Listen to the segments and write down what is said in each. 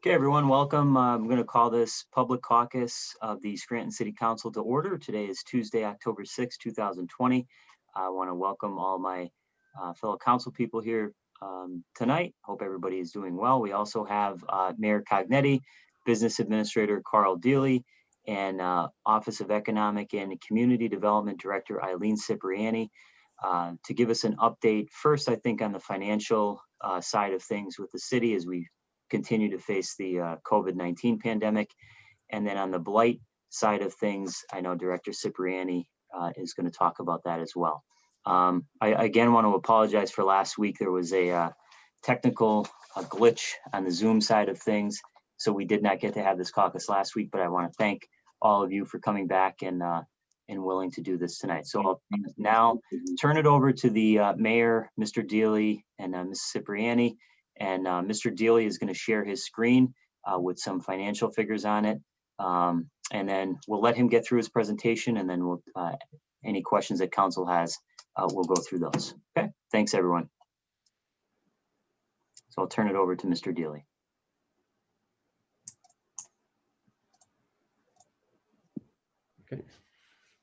Okay, everyone, welcome. I'm going to call this public caucus of the Scranton City Council to order. Today is Tuesday, October 6, 2020. I want to welcome all my fellow council people here tonight. Hope everybody is doing well. We also have Mayor Cognetti, Business Administrator Carl Deely, and Office of Economic and Community Development Director Eileen Cipriani to give us an update. First, I think on the financial side of things with the city as we continue to face the COVID-19 pandemic. And then on the blight side of things, I know Director Cipriani is going to talk about that as well. I again want to apologize for last week. There was a technical glitch on the Zoom side of things, so we did not get to have this caucus last week, but I want to thank all of you for coming back and willing to do this tonight. So I'll now turn it over to the mayor, Mr. Deely, and Ms. Cipriani. And Mr. Deely is going to share his screen with some financial figures on it. And then we'll let him get through his presentation, and then we'll any questions that council has, we'll go through those. Okay, thanks everyone. So I'll turn it over to Mr. Deely. Okay.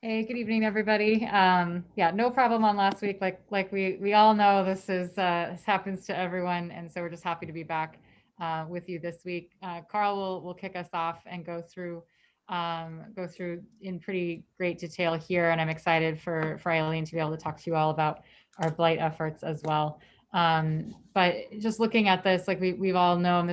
Hey, good evening, everybody. Yeah, no problem on last week. Like we all know, this happens to everyone, and so we're just happy to be back with you this week. Carl will kick us off and go through in pretty great detail here, and I'm excited for Eileen to be able to talk to you all about our blight efforts as well. But just looking at this, like we've all known,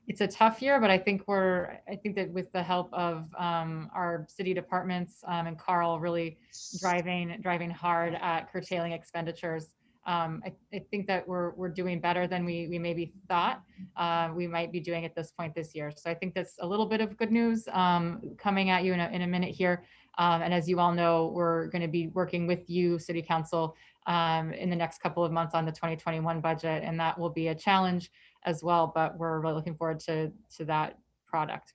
it's a tough year, but I think that with the help of our city departments and Carl really driving hard at curtailing expenditures, I think that we're doing better than we maybe thought we might be doing at this point this year. So I think that's a little bit of good news coming at you in a minute here. And as you all know, we're going to be working with you, City Council, in the next couple of months on the 2021 budget, and that will be a challenge as well, but we're really looking forward to that product.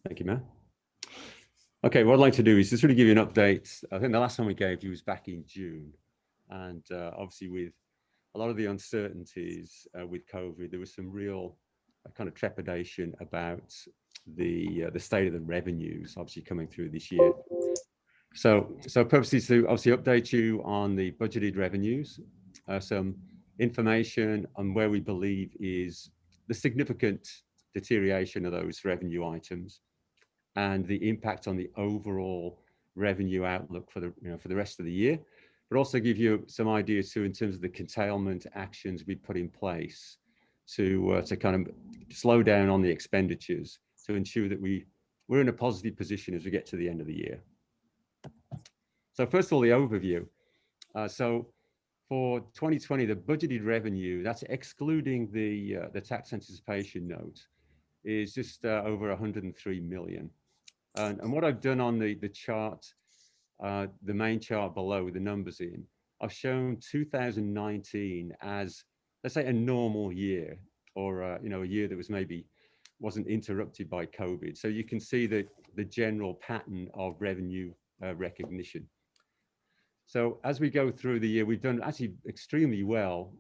Thank you, Matt. Okay, what I'd like to do is just really give you an update. I think the last time we gave you was back in June, and obviously with a lot of the uncertainties with COVID, there was some real kind of trepidation about the state of the revenues obviously coming through this year. So purposes to obviously update you on the budgeted revenues, some information on where we believe is the significant deterioration of those revenue items and the impact on the overall revenue outlook for the rest of the year, but also give you some ideas too in terms of the curtailment actions we put in place to kind of slow down on the expenditures to ensure that we're in a positive position as we get to the end of the year. So first of all, the overview. So for 2020, the budgeted revenue, that's excluding the tax anticipation note, is just over 103 million. And what I've done on the chart, the main chart below with the numbers in, I've shown 2019 as, let's say, a normal year, or a year that wasn't interrupted by COVID. So you can see the general pattern of revenue recognition. So as we go through the year, we've done actually extremely well,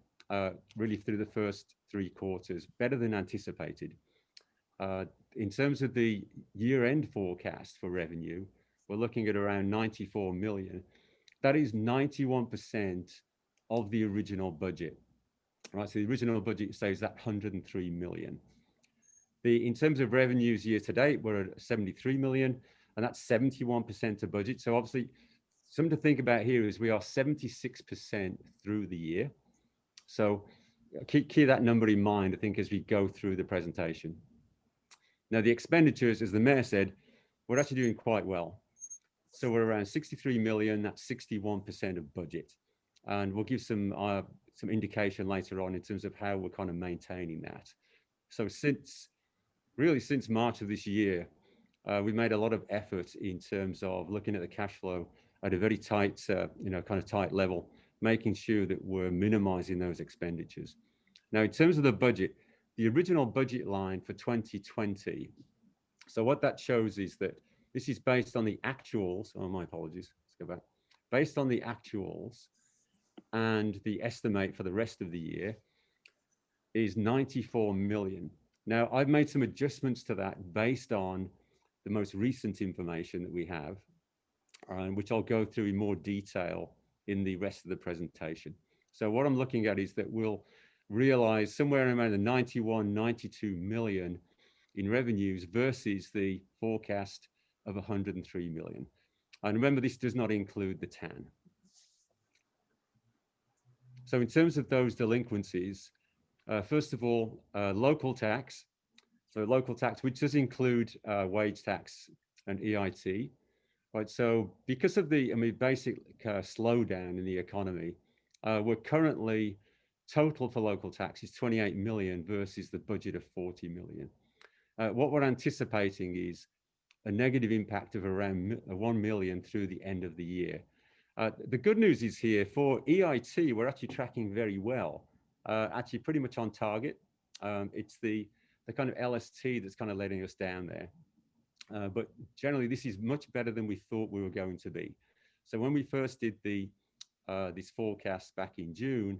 really through the first 3 quarters, better than anticipated. In terms of the year-end forecast for revenue, we're looking at around 94 million. That is 91% of the original budget, right? So the original budget says that 103 million. In terms of revenues year to date, we're at 73 million, and that's 71% of budget. So obviously, something to think about here is we are 76% through the year. So keep that number in mind, I think, as we go through the presentation. Now, the expenditures, as the mayor said, we're actually doing quite well. So we're around 63 million, that's 61% of budget. And we'll give some indication later on in terms of how we're kind of maintaining that. So since March of this year, we've made a lot of effort in terms of looking at the cash flow at a very tight, kind of tight level, making sure that we're minimizing those expenditures. Now, in terms of the budget, the original budget line for 2020, so what that shows is that this is based on the actuals, oh, my apologies, let's go back. Based on the actuals and the estimate for the rest of the year, is 94 million. Now, I've made some adjustments to that based on the most recent information that we have, which I'll go through in more detail in the rest of the presentation. So what I'm looking at is that we'll realize somewhere around the 91, 92 million in revenues versus the forecast of 103 million. And remember, this does not include the TAN. So in terms of those delinquencies, first of all, local tax. So local tax, which does include wage tax and EIT, right? So because of the, basic slowdown in the economy, we're currently total for local tax is 28 million versus the budget of 40 million. What we're anticipating is a negative impact of around 1 million through the end of the year. The good news is here for EIT, we're actually tracking very well, actually pretty much on target. It's the kind of LST that's kind of letting us down there. But generally, this is much better than we thought we were going to be. So when we first did this forecast back in June,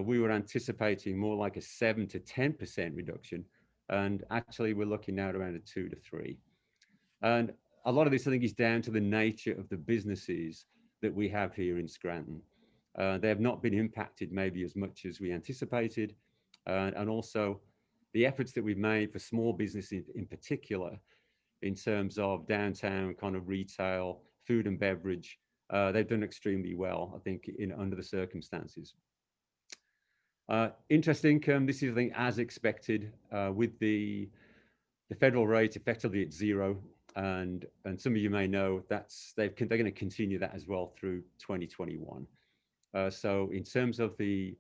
we were anticipating more like a 7 to 10% reduction. And actually, we're looking now at around a 2 to 3. And a lot of this, I think, is down to the nature of the businesses that we have here in Scranton. They have not been impacted maybe as much as we anticipated. And also the efforts that we've made for small businesses in particular, in terms of downtown kind of retail, food and beverage, they've done extremely well, I think, under the circumstances. Interest income, this is, I think, as expected, with the federal rate effectively at 0. And some of you may know they're going to continue that as well through 2021. So in terms of the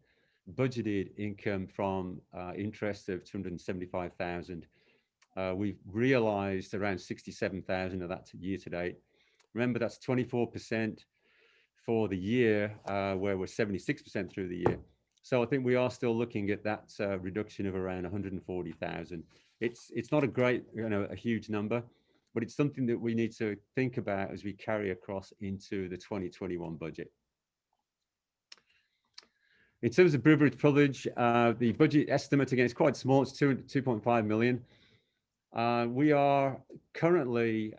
budgeted income from interest of 275,000, we've realized around 67,000 of that year to date. Remember, that's 24% for the year, where we're 76% through the year. So I think we are still looking at that reduction of around 140,000. It's not a great, a huge number, but it's something that we need to think about as we carry across into the 2021 budget. In terms of privilege, the budget estimate, again, is quite small. It's 2.5 million. We are currently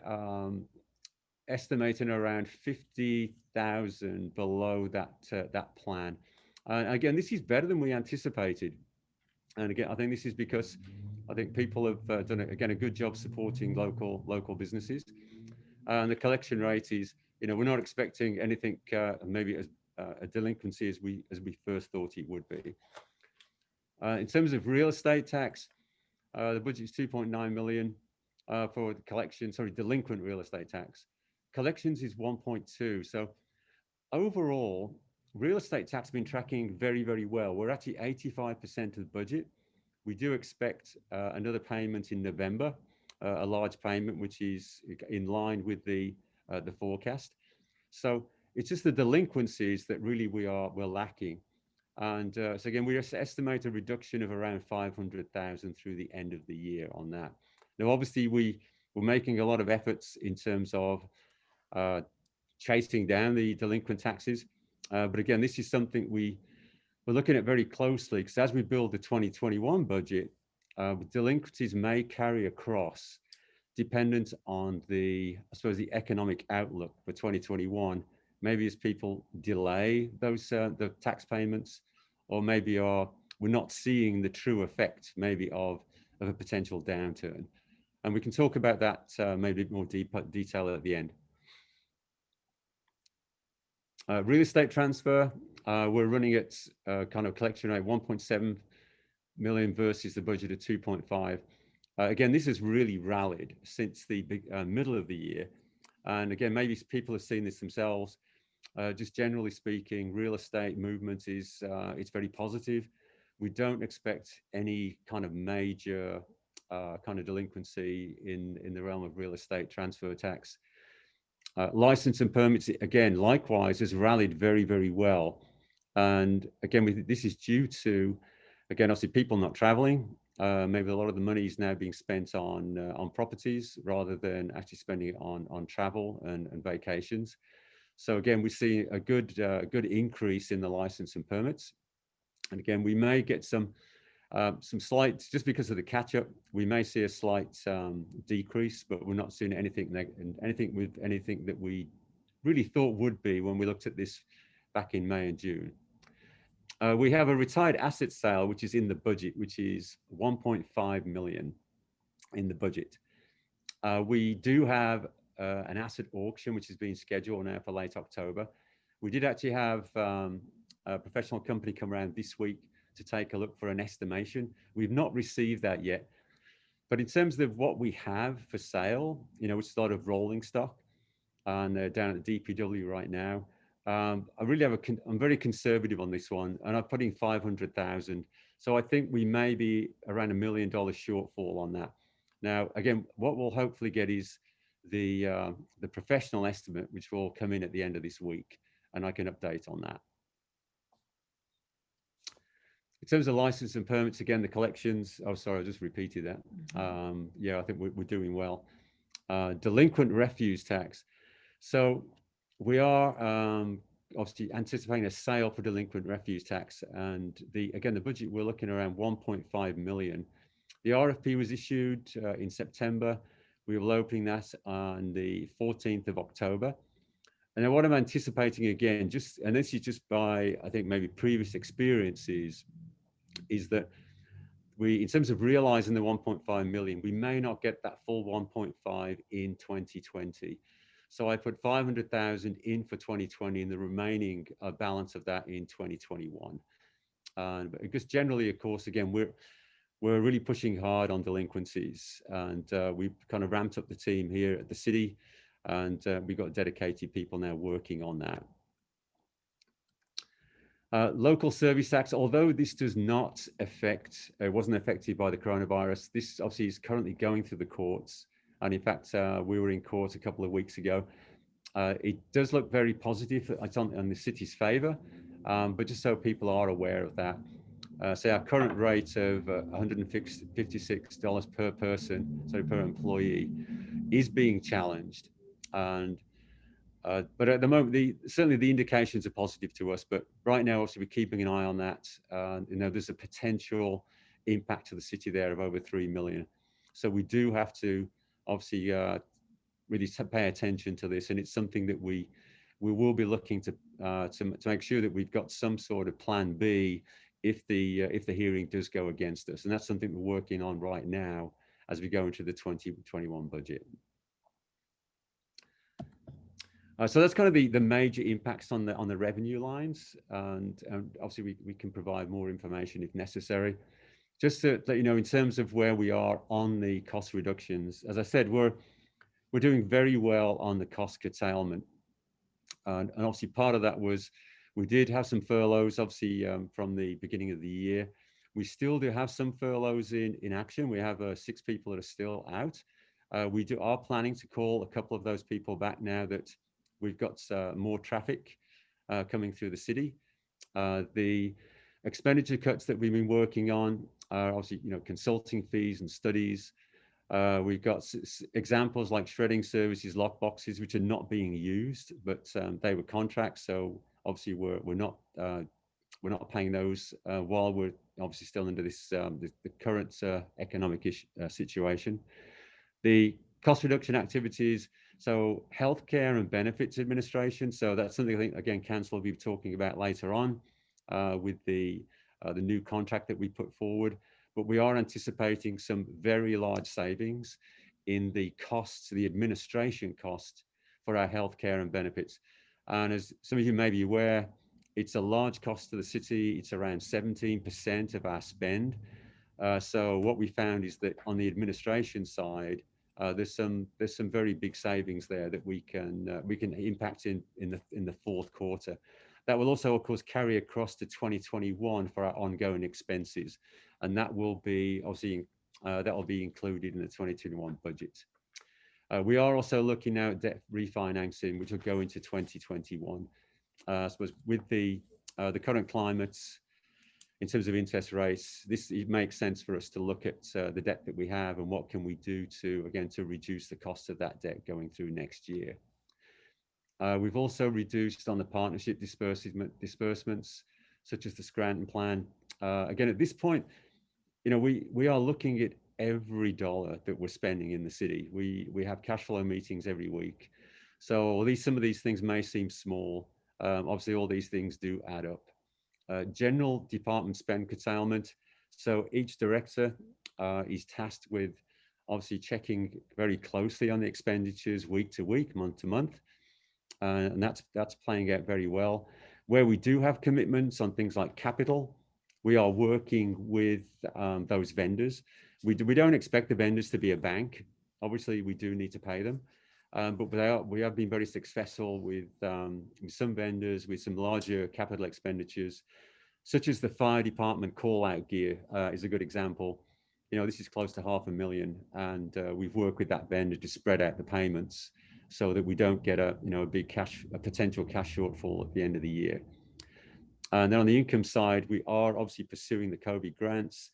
estimating around 50,000 below that plan. Again, this is better than we anticipated. And again, I think this is because I think people have done, again, a good job supporting local businesses. And the collection rate is, we're not expecting anything maybe as a delinquency as we first thought it would be. In terms of real estate tax, the budget is 2.9 million for the collection, delinquent real estate tax. Collections is 1.2. So overall, real estate tax has been tracking very, very well. We're actually 85% of the budget. We do expect another payment in November, a large payment, which is in line with the forecast. So it's just the delinquencies that really we're lacking. And so again, we estimate a reduction of around 500,000 through the end of the year on that. Now, obviously, we're making a lot of efforts in terms of chasing down the delinquent taxes. But again, this is something we're looking at very closely, because as we build the 2021 budget, delinquencies may carry across, dependent on the economic outlook for 2021. Maybe as people delay those the tax payments, or maybe we're not seeing the true effect maybe of a potential downturn. And we can talk about that maybe more detail at the end. Real estate transfer, we're running at kind of collection rate 1.7 million versus the budget of 2.5. Again, this has really rallied since the middle of the year. And again, maybe people have seen this themselves. Just generally speaking, real estate movement is it's very positive. We don't expect any kind of major kind of delinquency in the realm of real estate transfer tax. License and permits, again, likewise, has rallied very, very well. And again, this is due to, again, obviously people not traveling. Maybe a lot of the money is now being spent on properties rather than actually spending it on travel and vacations. So again, we see a good increase in the license and permits. And again, we may get some Some slight, just because of the catch-up, we may see a slight decrease, but we're not seeing anything that we really thought would be when we looked at this back in May and June. We have a retired asset sale, which is in the budget, which is 1.5 million in the budget. We do have an asset auction, which is being scheduled now for late October. We did actually have a professional company come around this week to take a look for an estimation. We've not received that yet. But in terms of what we have for sale, which is a lot of rolling stock, and they're down at the DPW right now. I'm very conservative on this one, and I'm putting 500,000. So I think we may be around $1 million shortfall on that. Now, again, what we'll hopefully get is the professional estimate, which will come in at the end of this week, and I can update on that. In terms of license and permits, again, the collections, oh, sorry, I just repeated that. Yeah, I think we're doing well. Delinquent refuse tax. So we are obviously anticipating a sale for delinquent refuse tax. And again, the budget, we're looking around 1.5 million. The RFP was issued in September. We will open that on the 14th of October. And then what I'm anticipating again, and this is just by, I think, maybe previous experiences, is that in terms of realizing the 1.5 million, we may not get that full 1.5 in 2020. So I put 500,000 in for 2020 and the remaining balance of that in 2021. Because generally, of course, again, we're really pushing hard on delinquencies, and we've kind of ramped up the team here at the city, and we've got dedicated people now working on that. Local service tax, although this does not wasn't affected by the coronavirus, this obviously is currently going through the courts. And in fact, we were in court a couple of weeks ago. It does look very positive. It's on the city's favor, but just so people are aware of that. So our current rate of $156 per person, so per employee, is being challenged. And but at the moment, certainly the indications are positive to us. But right now, obviously, we're keeping an eye on that. There's a potential impact to the city there of over 3 million. So we do have to obviously really pay attention to this, and it's something that we will be looking to make sure that we've got some sort of plan B if the hearing does go against us, and that's something we're working on right now as we go into the 2021 budget. So that's kind of the major impacts on the revenue lines, and obviously we can provide more information if necessary. Just to let you know, in terms of where we are on the cost reductions, as I said, we're doing very well on the cost curtailment, and obviously part of that was we did have some furloughs, obviously from the beginning of the year. We still do have some furloughs in action. We have 6 people that are still out. We are planning to call a couple of those people back now that we've got more traffic coming through the city. The expenditure cuts that we've been working on are obviously, consulting fees and studies. We've got examples like shredding services, lock boxes, which are not being used, but they were contracts. So obviously we're not paying those while we're obviously still under this the current economic situation. The cost reduction activities, so healthcare and benefits administration. So that's something I think, again, Council will be talking about later on with the new contract that we put forward. But we are anticipating some very large savings in the costs, the administration cost for our healthcare and benefits. And as some of you may be aware, it's a large cost to the city. It's around 17% of our spend. So what we found is that on the administration side, there's some very big savings there that we can impact in the fourth quarter. That will also, of course, carry across to 2021 for our ongoing expenses, and that will be obviously that will be included in the 2021 budget. We are also looking now at debt refinancing, which will go into 2021. I suppose with the current climate, in terms of interest rates, it makes sense for us to look at the debt that we have and what can we do to reduce the cost of that debt going through next year. We've also reduced on the partnership disbursements, such as the Scranton plan. Again, at this point, you know, we are looking at every dollar that we're spending in the city. We have cash flow meetings every week. So some of these things may seem small. Obviously, all these things do add up. General department spend curtailment. So each director is tasked with obviously checking very closely on the expenditures week to week, month to month. And that's playing out very well. Where we do have commitments on things like capital, we are working with those vendors. We don't expect the vendors to be a bank. Obviously, we do need to pay them. But we have been very successful with some vendors, with some larger capital expenditures, such as the fire department call-out gear is a good example. You know, this is close to $500,000, and we've worked with that vendor to spread out the payments so that we don't get a potential cash shortfall at the end of the year. And then on the income side, we are obviously pursuing the COVID grants.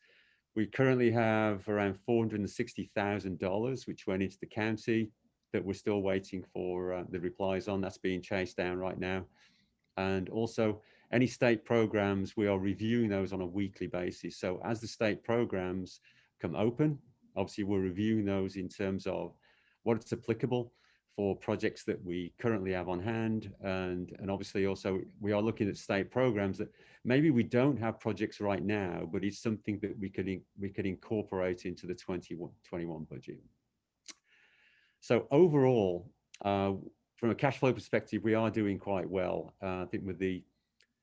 We currently have around $460,000, which went into the county, that we're still waiting for the replies on. That's being chased down right now. And also any state programs, we are reviewing those on a weekly basis. So as the state programs come open, obviously we're reviewing those in terms of what's applicable for projects that we currently have on hand. And obviously also we are looking at state programs that maybe we don't have projects right now, but it's something that we could incorporate into the 2021 budget. So overall, from a cash flow perspective, we are doing quite well. I think with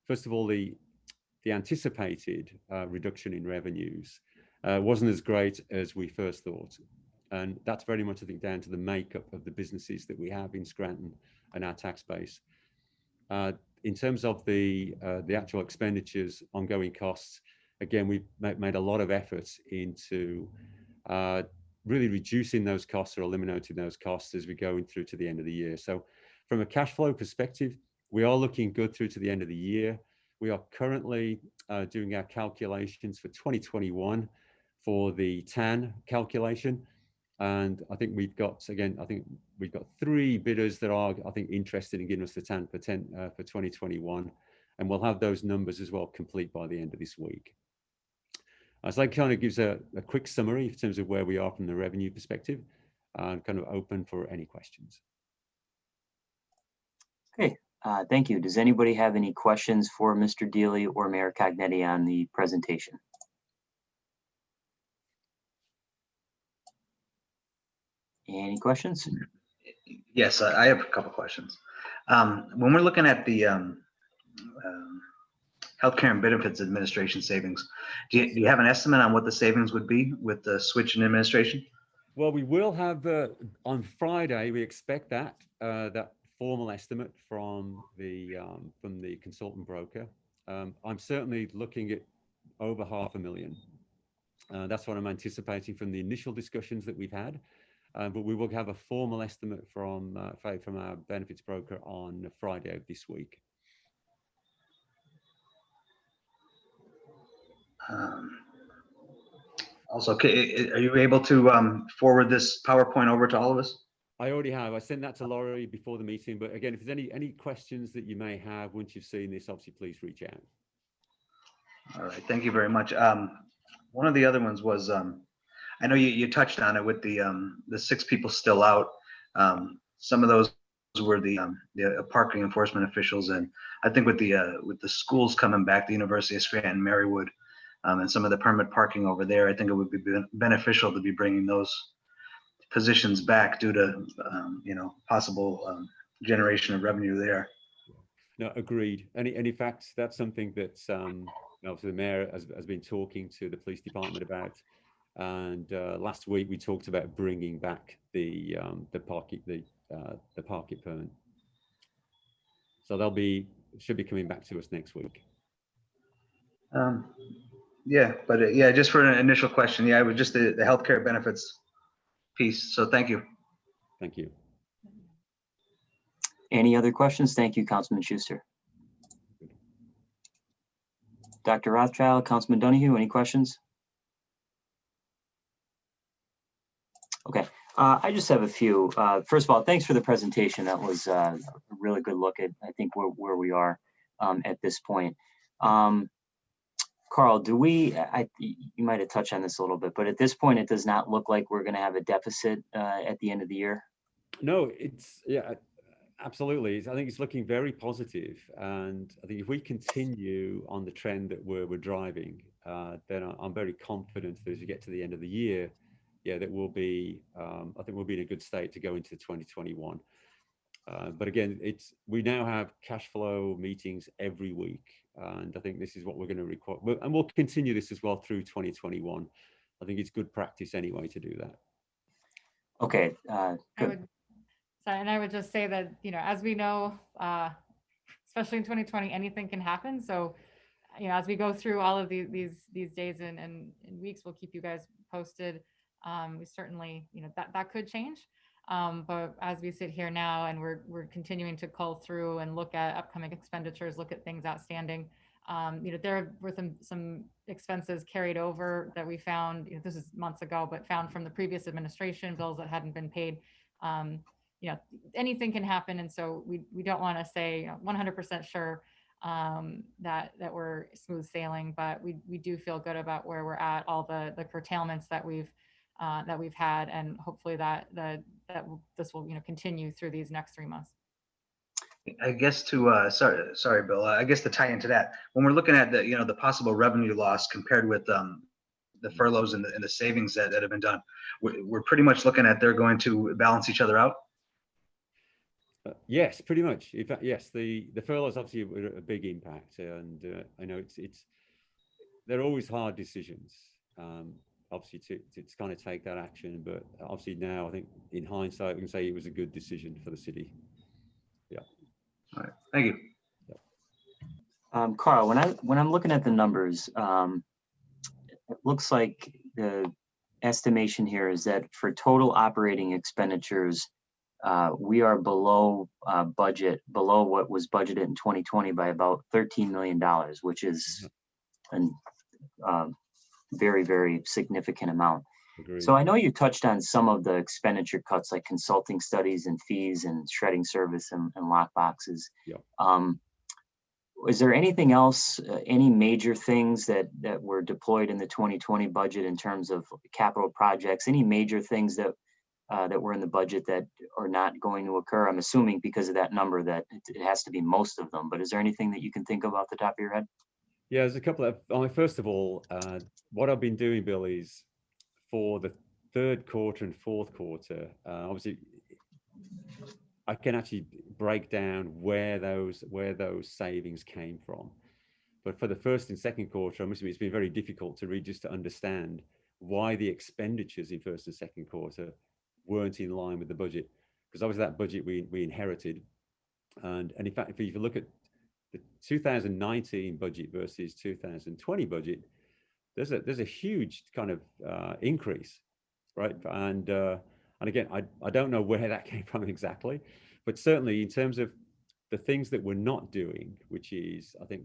first of all, the anticipated reduction in revenues wasn't as great as we first thought. And that's very much, I think, down to the makeup of the businesses that we have in Scranton and our tax base. In terms of the actual expenditures, ongoing costs, again, we've made a lot of efforts into really reducing those costs or eliminating those costs as we go through to the end of the year. So from a cash flow perspective, we are looking good through to the end of the year. We are currently doing our calculations for 2021 for the TAN calculation. And I think we've got 3 bidders that are, I think, interested in giving us the TAN for 2021. And we'll have those numbers as well complete by the end of this week. So that kind of gives a quick summary in terms of where we are from the revenue perspective, and kind of open for any questions. Okay, thank you. Does anybody have any questions for Mr. Deely or Mayor Cognetti on the presentation? Any questions? Yes, I have a couple questions. When we're looking at the Healthcare and Benefits Administration savings, do you have an estimate on what the savings would be with the switch in administration? Well, we will have on Friday. We expect that formal estimate from the consultant broker. I'm certainly looking at over $500,000. That's what I'm anticipating from the initial discussions that we've had. But we will have a formal estimate from our benefits broker on Friday of this week. Also, are you able to forward this PowerPoint over to all of us? I already have. I sent that to Laurie before the meeting. But again, if there's any questions that you may have once you've seen this, obviously, please reach out. All right. Thank you very much. One of the other ones was, I know you touched on it with the 6 people still out. Some of those were the parking enforcement officials, and I think with the schools coming back, the University of Scranton, Marywood, and some of the permit parking over there, I think it would be beneficial to be bringing those positions back due to possible generation of revenue there. No, agreed. And in fact, that's something that obviously the mayor has been talking to the police department about. And last week we talked about bringing back the parking permit. So should be coming back to us next week. Yeah, but just for an initial question, it was just the healthcare benefits piece. So thank you. Thank you. Any other questions? Thank you, Councilman Schuster. Dr. Rothchild, Councilman Donahue, any questions? Okay, I just have a few. First of all, thanks for the presentation. That was a really good look at, I think, where we are at this point. Carl, do we, you might have touched on this a little bit, but at this point, it does not look like we're going to have a deficit at the end of the year? No, yeah, absolutely. I think it's looking very positive, and I think if we continue on the trend that we're driving, then I'm very confident that as we get to the end of the year, yeah, that we'll be, I think we'll be in a good state to go into 2021. But again, we now have cash flow meetings every week, and I think this is what we're going to require, and we'll continue this as well through 2021. I think it's good practice anyway to do that. Okay, And I would just say that, as we know, especially in 2020, anything can happen. So, as we go through all of these days and weeks, we'll keep you guys posted. We certainly, that could change. But as we sit here now and we're continuing to cull through and look at upcoming expenditures, look at things outstanding. There were some expenses carried over that we found, this is months ago, but found from the previous administration, bills that hadn't been paid. Anything can happen. And so we don't want to say 100% sure that we're smooth sailing, but we do feel good about where we're at, all the curtailments that we've had, and hopefully that this will continue through these next 3 months. I guess sorry, Bill. I guess to tie into that, when we're looking at the possible revenue loss compared with the furloughs and the savings that have been done, we're pretty much looking at they're going to balance each other out. Yes, pretty much. In fact, yes, the furloughs obviously were a big impact, and I know they're always hard decisions. Obviously, to kind of take that action, but obviously now I think in hindsight we can say it was a good decision for the city. Yeah. All right. Thank you. Yeah. Carl, when I'm looking at the numbers, it looks like the estimation here is that for total operating expenditures, we are below budget, below what was budgeted in 2020 by about $13 million, which is a very, very significant amount. Agreed. So I know you touched on some of the expenditure cuts like consulting studies and fees and shredding service and lock boxes. Yep. Is there anything else, any major things that were deployed in the 2020 budget in terms of capital projects, any major things that were in the budget that are not going to occur? I'm assuming because of that number that it has to be most of them, but is there anything that you can think of off the top of your head? Yeah, there's a couple of, first of all, what I've been doing, Bill, is for the third quarter and fourth quarter, obviously I can actually break down where those savings came from. But for the first and second quarter, I must admit, it's been very difficult to read just to understand why the expenditures in first and second quarter weren't in line with the budget, because obviously that budget we inherited, and in fact, if you look at the 2019 budget versus 2020 budget, there's a huge kind of increase, right? And again, I don't know where that came from exactly, but certainly in terms of the things that we're not doing, which is, I think,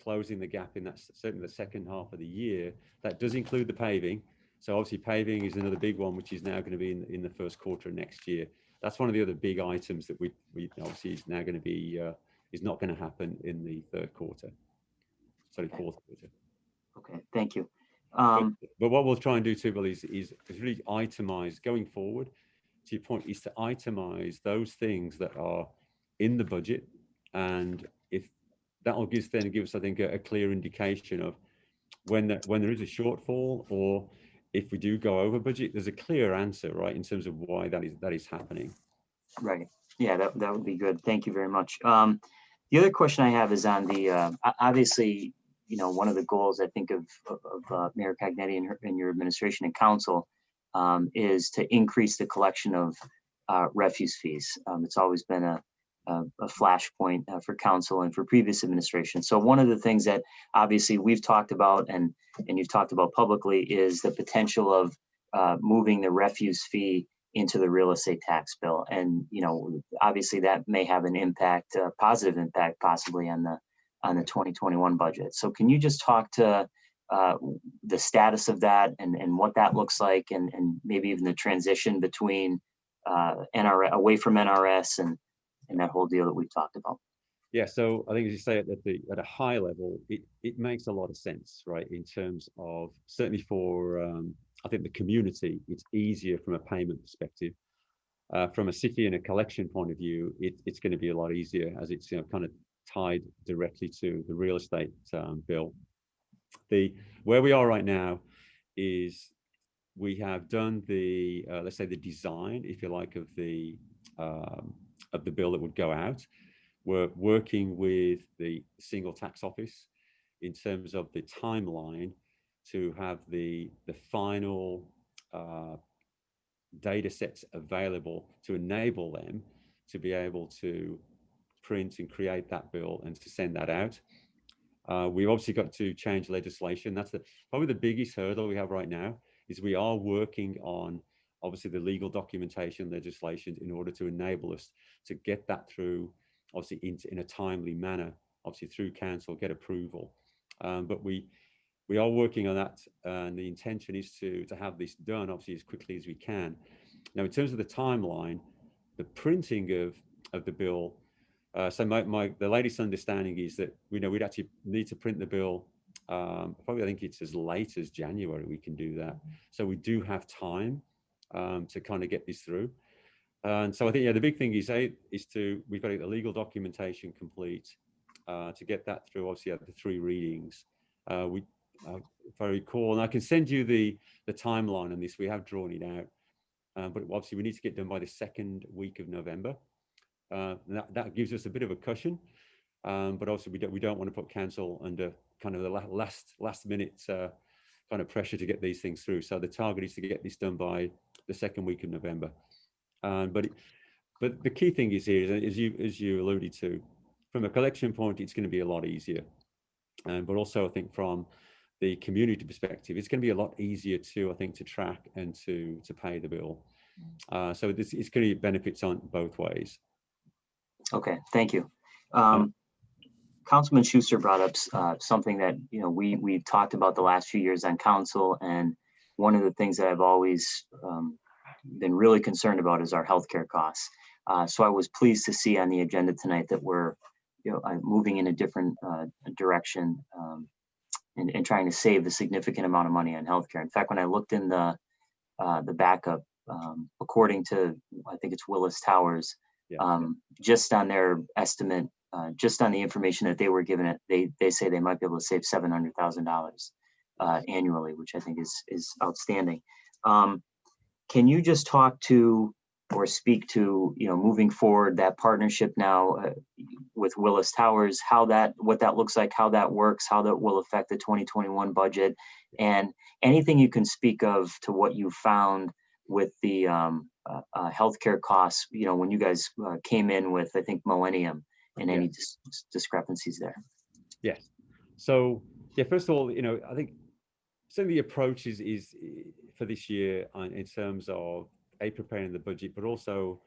closing the gap in that, certainly the second half of the year, that does include the paving. So obviously paving is another big one, which is now going to be in the first quarter of next year. That's one of the other big items that we obviously is now going to be, is not going to happen in the third quarter. Sorry, fourth quarter. Okay, thank you. But what we'll try and do too, Bill, is really itemize going forward. To your point, is to itemize those things that are in the budget, and if that will give us, I think, a clear indication of when there is a shortfall, or if we do go over budget, there's a clear answer, right, in terms of why that is happening. Right. Yeah, that would be good. Thank you very much. The other question I have is on the obviously, one of the goals I think of Mayor Cagnetti and your administration and council is to increase the collection of refuse fees. It's always been a flashpoint for council and for previous administration. So one of the things that obviously we've talked about and you've talked about publicly is the potential of moving the refuse fee into the real estate tax bill. And, obviously that may have an impact, a positive impact possibly on the 2021 budget. So can you just talk to the status of that and what that looks like, and maybe even the transition between NRS, away from NRS and that whole deal that we've talked about? Yeah, so I think as you say at a high level, it makes a lot of sense, right? In terms of certainly for I think the community, it's easier from a payment perspective. From a city and a collection point of view, it's going to be a lot easier as it's kind of tied directly to the real estate bill. Where we are right now is we have done the let's say the design, if you like, of the bill that would go out. We're working with the single tax office in terms of the timeline to have the final data sets available to enable them to be able to print and create that bill and to send that out. We've obviously got to change legislation. That's probably the biggest hurdle we have right now is we are working on obviously the legal documentation legislation in order to enable us to get that through obviously in a timely manner, obviously through council, get approval. But we are working on that, and the intention is to have this done obviously as quickly as we can. Now, in terms of the timeline, the printing of the bill, so the latest understanding is that we'd actually need to print the bill. Probably I think it's as late as January we can do that. So we do have time to kind of get this through. And so I think the big thing is we've got to get the legal documentation complete to get that through. Obviously, the 3 readings. If I recall, and I can send you the timeline on this. We have drawn it out, but obviously we need to get done by the 2nd week of November. That gives us a bit of a cushion, but also we don't want to put council under kind of the last minute kind of pressure to get these things through. So the target is to get this done by the 2nd week of November. But the key thing is here, as you alluded to, from a collection point, it's going to be a lot easier. But also I think from the community perspective, it's going to be a lot easier to track and to pay the bill. So it's going to be benefits on both ways. Okay, thank you. Councilman Schuster brought up something that we've talked about the last few years on council, and one of the things that I've always been really concerned about is our healthcare costs. So I was pleased to see on the agenda tonight that we're moving in a different direction and trying to save a significant amount of money on healthcare. In fact, when I looked in the backup, according to I think it's Willis Towers, just on their estimate, just on the information that they were given, they say they might be able to save $700,000 annually, which I think is outstanding. Can you just talk to or speak to moving forward that partnership now with Willis Towers, what that looks like, how that works, how that will affect the 2021 budget, and anything you can speak of to what you found with the healthcare costs, when you guys came in with, I think, Millennium, and any discrepancies there? Yes. So first of all, I think some of the approach is for this year in terms of preparing the budget, but also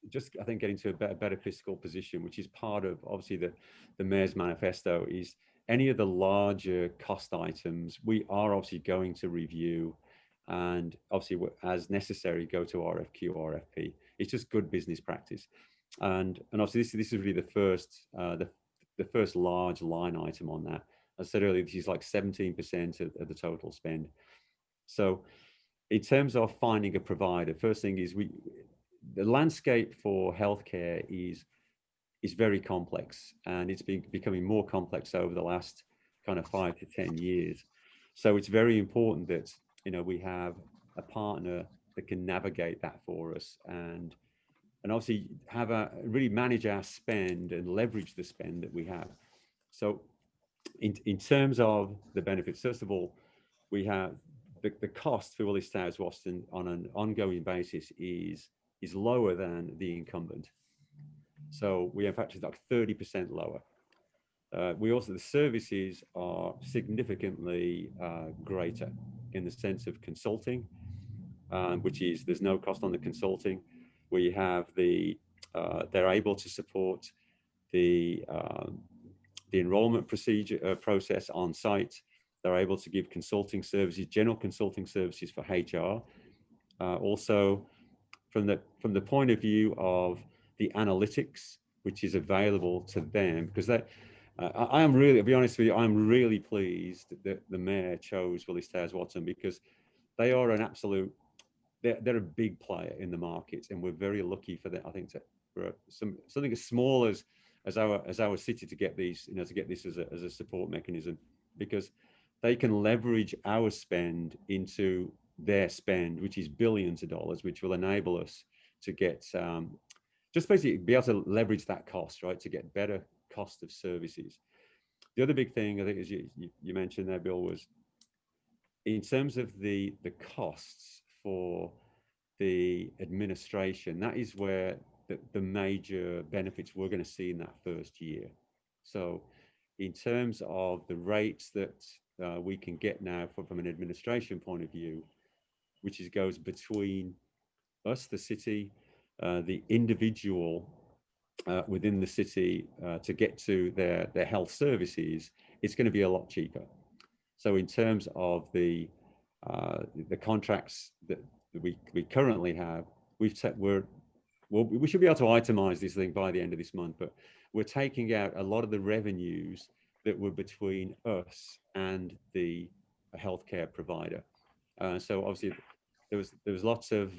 just I think getting to a better fiscal position, which is part of obviously the mayor's manifesto. Is any of the larger cost items we are obviously going to review, and obviously as necessary go to RFQ, RFP. It's just good business practice, and obviously this is really the first large line item on that. As I said earlier, this is like 17% of the total spend. So in terms of finding a provider, first thing is the landscape for healthcare is very complex, and it's been becoming more complex over the last kind of 5 to 10 years. So it's very important that we have a partner that can navigate that for us, and obviously really manage our spend and leverage the spend that we have. So in terms of the benefits, first of all, we have the cost for Willis Towers Watson on an ongoing basis is lower than the incumbent. So we have actually like 30% lower. We also, the services are significantly greater in the sense of consulting, which is there's no cost on the consulting. We have they're able to support the enrollment process on site. They're able to give consulting services, general consulting services for HR. Also, from the point of view of the analytics which is available to them, because that I am really, to be honest with you, I'm really pleased that the mayor chose Willis Towers Watson, because they are an absolute, they're a big player in the markets, and we're very lucky for that. I think for something as small as our city to get these, to get this as a support mechanism, because they can leverage our spend into their spend, which is billions of dollars, which will enable us to get just basically be able to leverage that cost, right, to get better cost of services. The other big thing I think, as you mentioned there, Bill, was in terms of the costs for the administration. That is where the major benefits we're going to see in that first year. So in terms of the rates that we can get now from an administration point of view, which goes between us, the city, the individual within the city to get to their health services, it's going to be a lot cheaper. So in terms of the contracts that we currently have, we should be able to itemize this thing by the end of this month, but we're taking out a lot of the revenues that were between us and the healthcare provider. So obviously there was lots of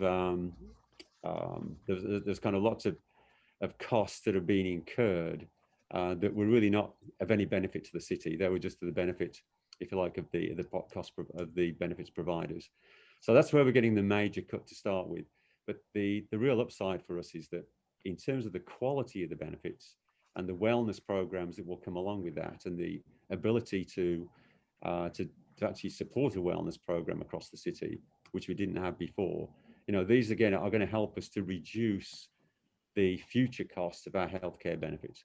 there's kind of lots of costs that have been incurred that were really not of any benefit to the city. They were just to the benefit, if you like, of the cost of the benefits providers. So that's where we're getting the major cut to start with. But the real upside for us is that in terms of the quality of the benefits and the wellness programs that will come along with that, and the ability to actually support a wellness program across the city, which we didn't have before, these again are going to help us to reduce the future costs of our healthcare benefits.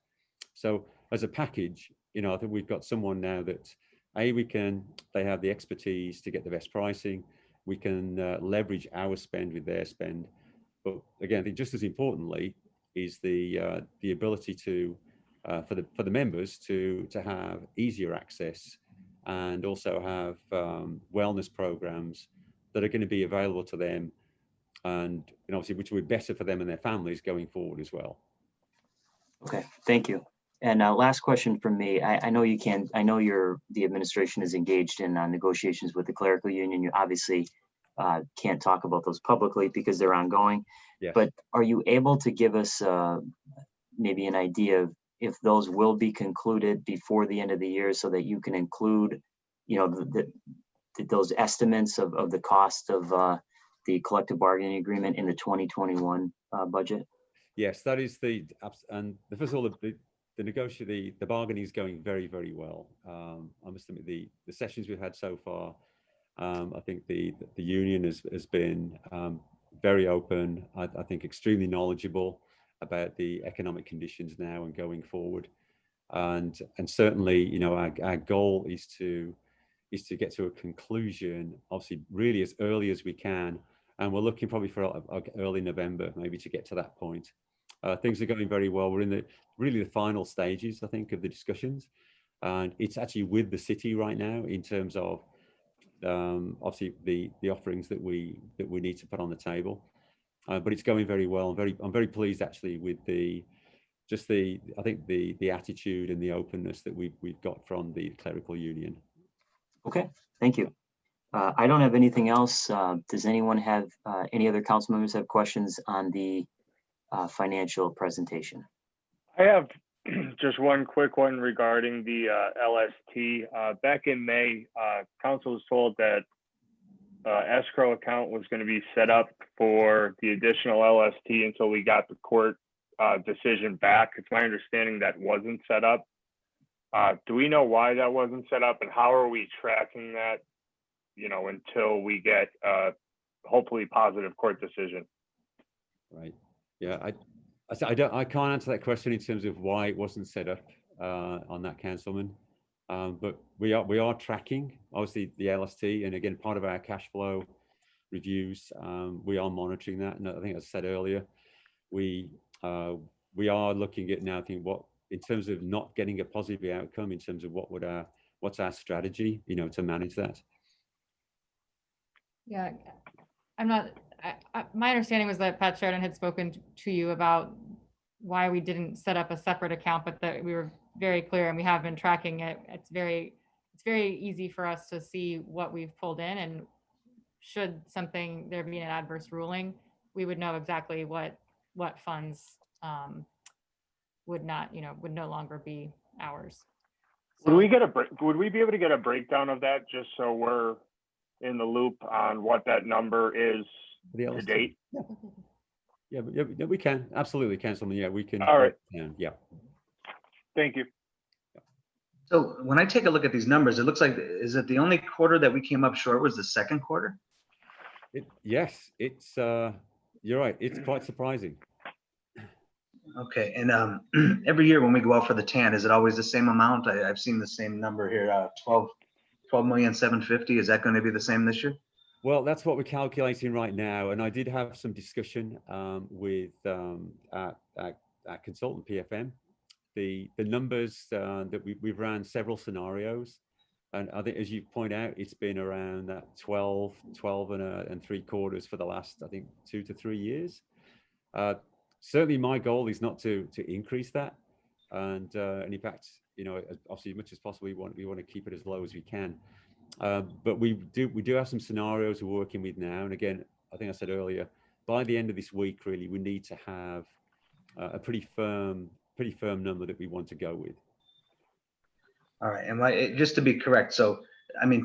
So as a package, I think we've got someone now that they have the expertise to get the best pricing. We can leverage our spend with their spend. But again, I think just as importantly is the ability to for the members to have easier access, and also have wellness programs that are going to be available to them, and obviously which will be better for them and their families going forward as well. Okay, thank you. And last question from me. I know the administration is engaged in negotiations with the clerical union. You obviously can't talk about those publicly because they're ongoing. Yes. But are you able to give us maybe an idea of if those will be concluded before the end of the year, so that you can include, those estimates of the cost of the collective bargaining agreement in the 2021 budget? Yes, that is and first of all, the bargaining is going very, very well. I must admit, the sessions we've had so far, I think the union has been very open. I think extremely knowledgeable about the economic conditions now and going forward, and certainly, our goal is to get to a conclusion, obviously, really as early as we can. And we're looking probably for early November, maybe, to get to that point. Things are going very well. We're in the final stages, I think, of the discussions. And it's actually with the city right now in terms of obviously the offerings that we need to put on the table. But it's going very well. I'm very pleased actually with the attitude and the openness that we've got from the clerical union. Okay, thank you. I don't have anything else. Does anyone have, any other council members have questions on the financial presentation? I have just one quick one regarding the LST. Back in May, council was told that escrow account was going to be set up for the additional LST until we got the court decision back. It's my understanding that wasn't set up. Do we know why that wasn't set up, and how are we tracking that, until we get hopefully positive court decision? Right. Yeah. I can't answer that question in terms of why it wasn't set up on that, councilman. But we are tracking, obviously, the LST, and again, part of our cash flow reviews, we are monitoring that. And I think, as I said earlier, we are looking at now, I think, what, in terms of not getting a positive outcome, in terms of what's our strategy, to manage that. Yeah, my understanding was that Pat Sheridan had spoken to you about why we didn't set up a separate account, but that we were very clear and we have been tracking it. It's very easy for us to see what we've pulled in, and should something there be an adverse ruling, we would know exactly what funds would not, would no longer be ours. Would we would we be able to get a breakdown of that, just so we're in the loop on what that number is to date? Yeah, we can absolutely, Councilman. Yeah, we can. All right. Yeah. Thank you. So when I take a look at these numbers, it looks like, is it the only quarter that we came up short was the second quarter? Yes, it's you're right. It's quite surprising. Okay, and every year when we go out for the TAN, is it always the same amount? I've seen the same number here, 12,750,000. Is that going to be the same this year? Well, that's what we're calculating right now, and I did have some discussion with our consultant PFM. The numbers that we've ran several scenarios, and I think, as you point out, it's been around that 12 and 3/4 for the last, I think, 2 to 3 years. Certainly my goal is not to increase that, and in fact, obviously as much as possible we want to keep it as low as we can. But we do have some scenarios we're working with now, and again, I think I said earlier, by the end of this week, really, we need to have a pretty firm number that we want to go with. All right, and just to be correct, so I mean,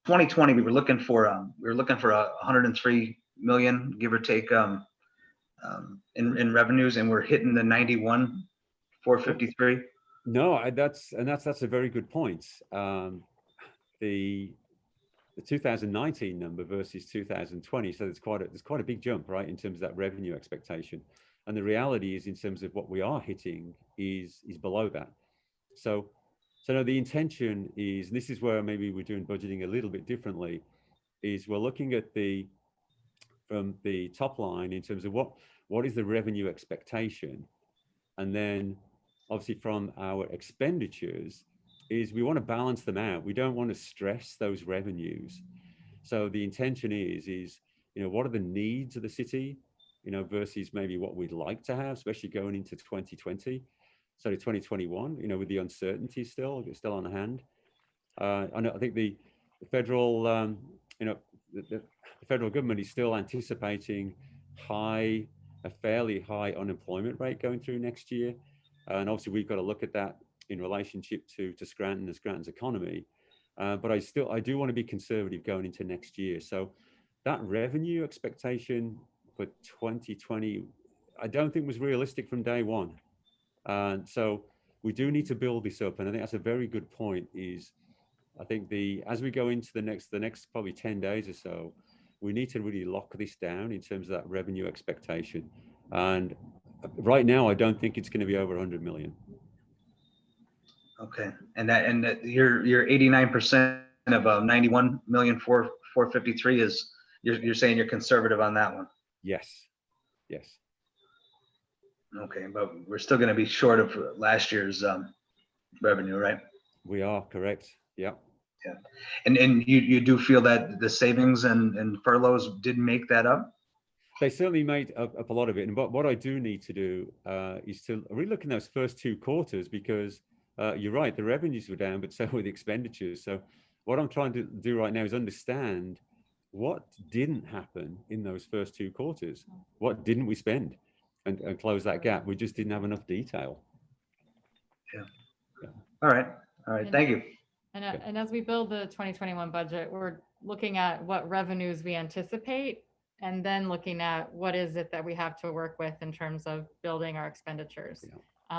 2020 we were looking for 103 million, give or take, in revenues, and we're hitting the 91,453. No, that's a very good point. The 2019 number versus 2020, so there's quite a big jump, right, in terms of that revenue expectation. And the reality is, in terms of what we are hitting, is below that. So no, the intention is, and this is where maybe we're doing budgeting a little bit differently, is we're looking at from the top line in terms of what is the revenue expectation, and then obviously from our expenditures is we want to balance them out. We don't want to stress those revenues. So the intention is what are the needs of the city, versus maybe what we'd like to have, especially going into 2020. So to 2021, with the uncertainty still on hand. I think the federal, the federal government is still anticipating a fairly high unemployment rate going through next year. And obviously we've got to look at that in relationship to Scranton and Scranton's economy. But I do want to be conservative going into next year. So that revenue expectation for 2020, I don't think was realistic from day one. So we do need to build this up. And I think that's a very good point, is I think as we go into the next probably 10 days or so, we need to really lock this down in terms of that revenue expectation. And right now, I don't think it's going to be over 100 million. Okay, and that your 89% of 91,453 is, you're saying you're conservative on that one? Yes. Okay, but we're still going to be short of last year's revenue, right? We are, correct. Yeah. And you do feel that the savings and furloughs did make that up? They certainly made up a lot of it. And what I do need to do is to really look in those first 2 quarters, because you're right, the revenues were down, but so were the expenditures. So what I'm trying to do right now is understand what didn't happen in those first 2 quarters. What didn't we spend, and close that gap? We just didn't have enough detail. Yeah. All right. Thank you. And as we build the 2021 budget, we're looking at what revenues we anticipate, and then looking at what is it that we have to work with in terms of building our expenditures. Yeah.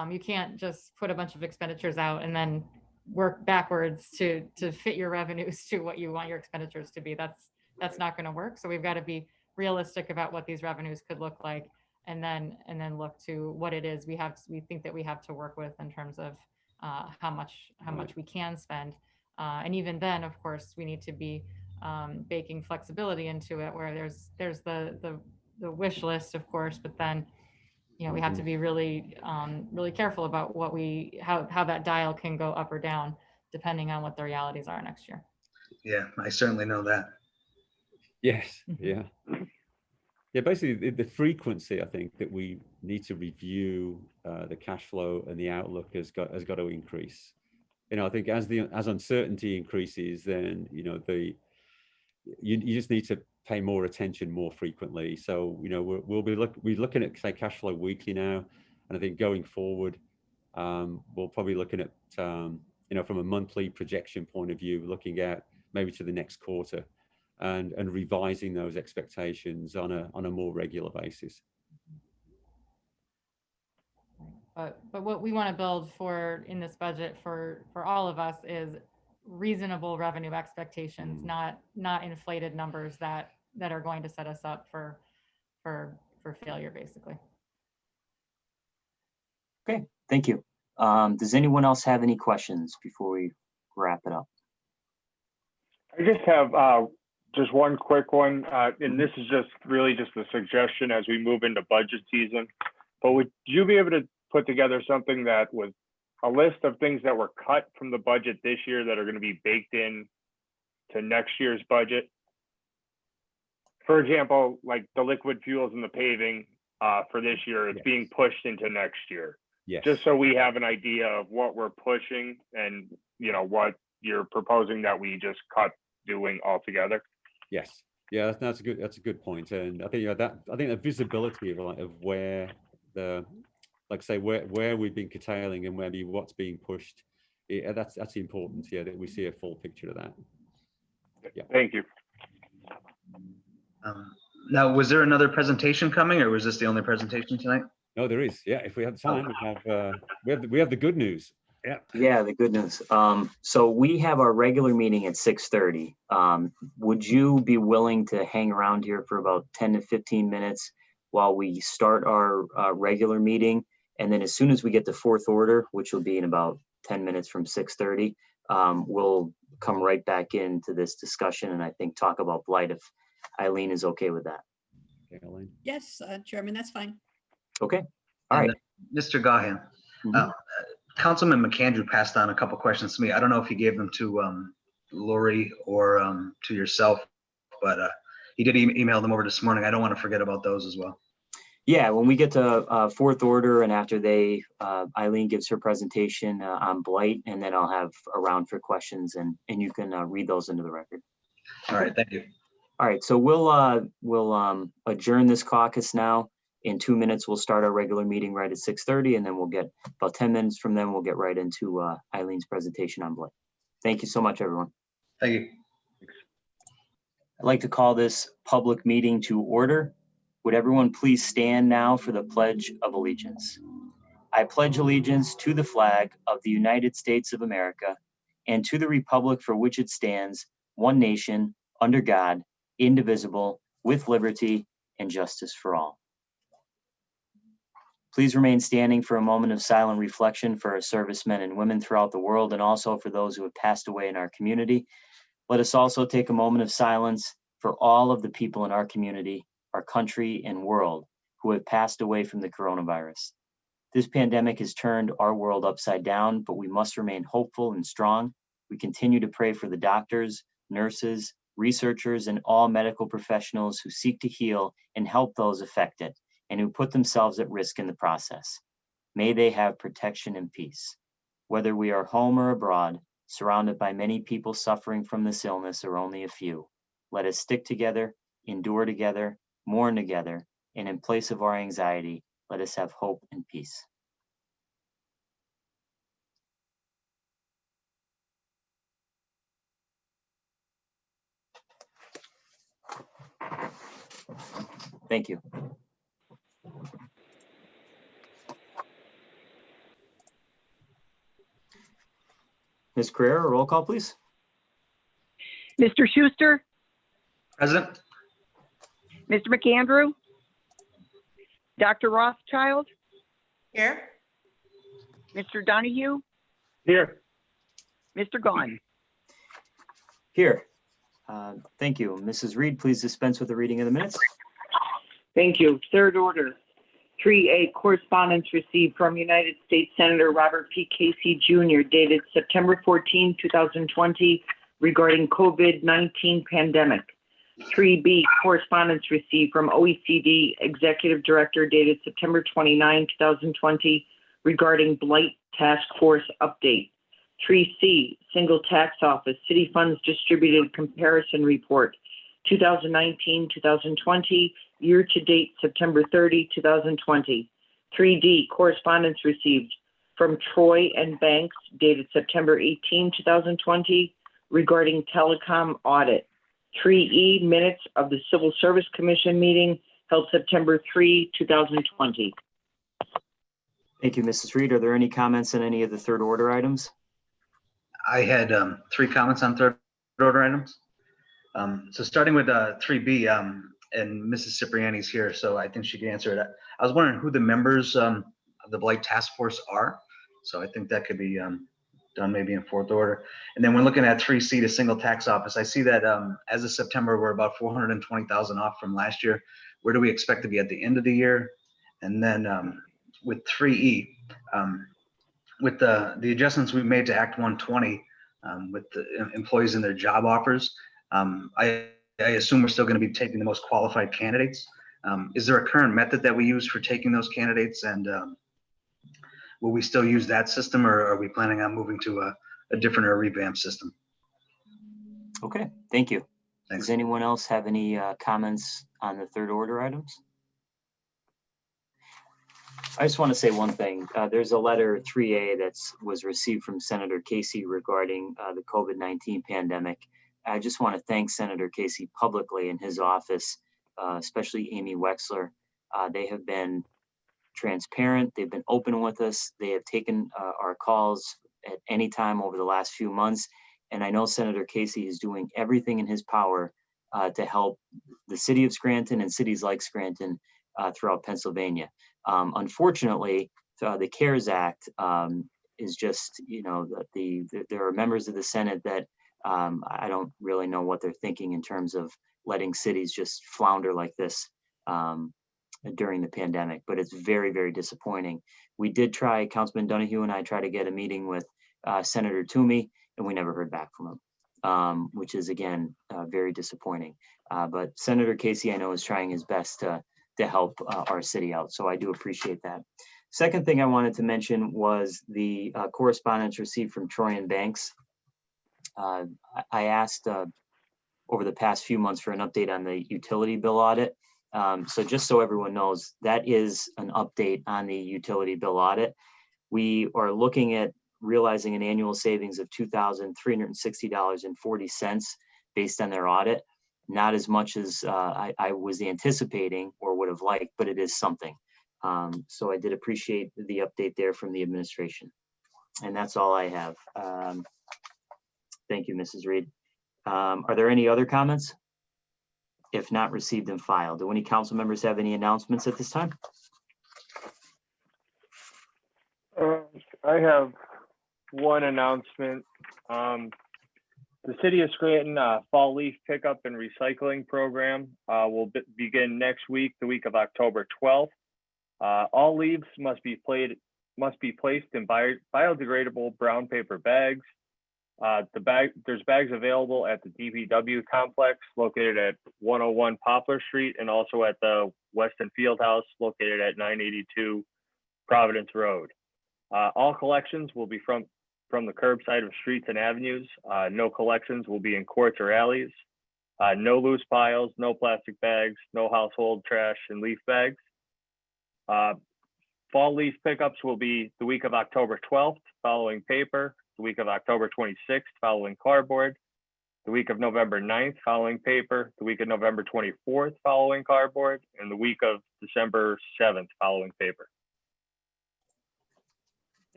You can't just put a bunch of expenditures out and then work backwards to fit your revenues to what you want your expenditures to be. That's not going to work. So we've got to be realistic about what these revenues could look like, and then look to what it is we think that we have to work with in terms of how much we can spend. And even then, of course, we need to be baking flexibility into it, where there's the wish list, of course, but then we have to be really careful about how that dial can go up or down depending on what the realities are next year. Yeah, I certainly know that. Yes. Yeah. Yeah, basically the frequency, I think, that we need to review the cash flow and the outlook has got to increase. I think as uncertainty increases, then you just need to pay more attention more frequently. So we'll be looking at, say, cash flow weekly now, and I think going forward, we'll probably looking at from a monthly projection point of view, looking at maybe to the next quarter, and revising those expectations on a more regular basis. But what we want to build for in this budget for all of us is reasonable revenue expectations, not inflated numbers that are going to set us up for failure, basically. Okay, thank you. Does anyone else have any questions before we wrap it up? I just have just one quick one, and this is just really just a suggestion as we move into budget season. But would you be able to put together something that was a list of things that were cut from the budget this year that are going to be baked in to next year's budget? For example, like the liquid fuels and the paving for this year, it's being pushed into next year. Yes. Just so we have an idea of what we're pushing and what you're proposing that we just cut doing altogether. Yes. Yeah, that's a good point. And I think the visibility of where where we've been curtailing and maybe what's being pushed, that's important. Yeah, that we see a full picture of that. Yeah. Thank you. Now, was there another presentation coming, or was this the only presentation tonight? No, there is. Yeah, if we have time, we have the good news. Yeah. Yeah, the good news. So we have our regular meeting at 6:30. Would you be willing to hang around here for about 10 to 15 minutes while we start our regular meeting? And then as soon as we get to fourth order, which will be in about 10 minutes from 6:30, we'll come right back into this discussion and I think talk about blight if Eileen is okay with that. Okay, Eileen. Yes, Chairman, that's fine. Okay. All right. Mr. Gaughan, Councilman McAndrew passed on a couple questions to me. I don't know if he gave them to Lori or to yourself, but he did email them over this morning. I don't want to forget about those as well. Yeah, when we get to fourth order and after Eileen gives her presentation on blight, and then I'll have a round for questions and you can read those into the record. All right, thank you. All right, so we'll adjourn this caucus now. In 2 minutes, we'll start our regular meeting right at 6:30, and then we'll get about 10 minutes from then, we'll get right into Eileen's presentation on blight. Thank you so much, everyone. Thank you. I'd like to call this public meeting to order. Would everyone please stand now for the Pledge of Allegiance? I pledge allegiance to the flag of the United States of America and to the republic for which it stands, one nation, under God, indivisible, with liberty and justice for all. Please remain standing for a moment of silent reflection for our servicemen and women throughout the world, and also for those who have passed away in our community. Let us also take a moment of silence for all of the people in our community, our country, and world who have passed away from the coronavirus. This pandemic has turned our world upside down, but we must remain hopeful and strong. We continue to pray for the doctors, nurses, researchers, and all medical professionals who seek to heal and help those affected, and who put themselves at risk in the process. May they have protection and peace. Whether we are home or abroad, surrounded by many people suffering from this illness or only a few, let us stick together, endure together, mourn together, and in place of our anxiety, let us have hope and peace. Thank you. Ms. Carrera, roll call, please. Mr. Schuster, Present? Mr. McAndrew, Dr. Rothchild, Here. Mr. Donahue, Here. Mr. Gaughan. Here. Thank you. Mrs. Reed, please dispense with the reading of the minutes. Thank you. Third order. 3A, correspondence received from United States Senator Robert P. Casey Jr. dated September 14, 2020 regarding COVID-19 pandemic. 3B, correspondence received from OECD Executive Director dated September 29, 2020, regarding Blight Task Force update. 3C, Single Tax Office, City Funds Distributed Comparison Report, 2019-2020, year-to-date September 30, 2020. 3D, correspondence received from Troy and Banks dated September 18, 2020, regarding telecom audit. 3E, minutes of the Civil Service Commission meeting held September 3, 2020. Thank you, Mrs. Reed. Are there any comments on any of the third order items? I had 3 comments on third order items. So starting with 3B, and Mrs. Cipriani's here, so I think she can answer it. I was wondering who the members of the Blight Task Force are. So I think that could be done maybe in fourth order. And then when looking at 3C, the Single Tax Office, I see that as of September, we're about 420,000 off from last year. Where do we expect to be at the end of the year? And then with 3E, with the adjustments we made to Act 120, with the employees and their job offers, I assume we're still going to be taking the most qualified candidates. Is there a current method that we use for taking those candidates, and will we still use that system, or are we planning on moving to a different or revamped system? Okay, thank you. Thanks. Does anyone else have any comments on the third order items? I just want to say one thing. There's a letter 3A that was received from Senator Casey regarding the COVID-19 pandemic. I just want to thank Senator Casey publicly and his office, especially Amy Wexler. They have been transparent. They've been open with us. They have taken our calls at any time over the last few months. And I know Senator Casey is doing everything in his power to help the city of Scranton and cities like Scranton throughout Pennsylvania. Unfortunately, the CARES Act is just, there are members of the Senate that I don't really know what they're thinking in terms of letting cities just flounder like this during the pandemic, but it's very, very disappointing. We did try, Councilman Donahue and I tried to get a meeting with Senator Toomey, and we never heard back from him, which is, again, very disappointing. But Senator Casey, I know, is trying his best to help our city out, so I do appreciate that. Second thing I wanted to mention was the correspondence received from Troy and Banks. I asked over the past few months for an update on the utility bill audit. So just so everyone knows, that is an update on the utility bill audit. We are looking at realizing an annual savings of $2,360.40 based on their audit. Not as much as I was anticipating or would have liked, but it is something. So I did appreciate the update there from the administration. And that's all I have. Thank you, Mrs. Reed. Are there any other comments? If not, received and filed. Do any council members have any announcements at this time? I have one announcement. The City of Scranton Fall Leaf Pickup and Recycling Program will begin next week, the week of October 12th. All leaves must be placed in biodegradable brown paper bags. There's bags available at the DPW complex located at 101 Poplar Street, and also at the Weston Fieldhouse located at 982 Providence Road. All collections will be from the curbside of streets and avenues. No collections will be in courts or alleys. No loose piles, no plastic bags, no household trash and leaf bags. Fall leaf pickups will be the week of October 12th, following paper, the week of October 26th, following cardboard, the week of November 9th, following paper, the week of November 24th, following cardboard, and the week of December 7th, following paper.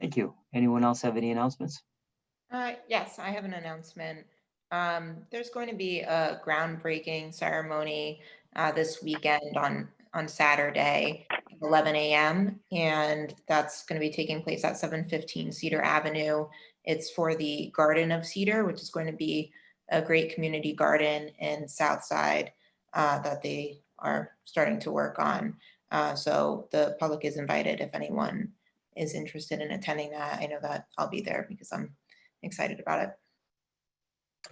Thank you. Anyone else have any announcements? Yes, I have an announcement. There's going to be a groundbreaking ceremony this weekend on Saturday, 11 a.m. And that's going to be taking place at 715 Cedar Avenue. It's for the Garden of Cedar, which is going to be a great community garden in Southside that they are starting to work on. So the public is invited if anyone is interested in attending that. I know that I'll be there because I'm excited about it.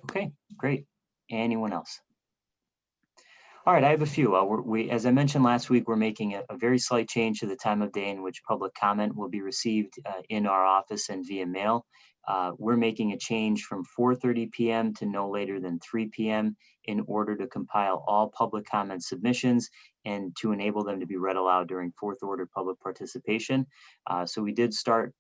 Okay, great. Anyone else? All right, I have a few. As I mentioned last week, we're making a very slight change to the time of day in which public comment will be received in our office and via mail. We're making a change from 4:30 p.m. to no later than 3 p.m. in order to compile all public comment submissions and to enable them to be read aloud during fourth order public participation. So we did start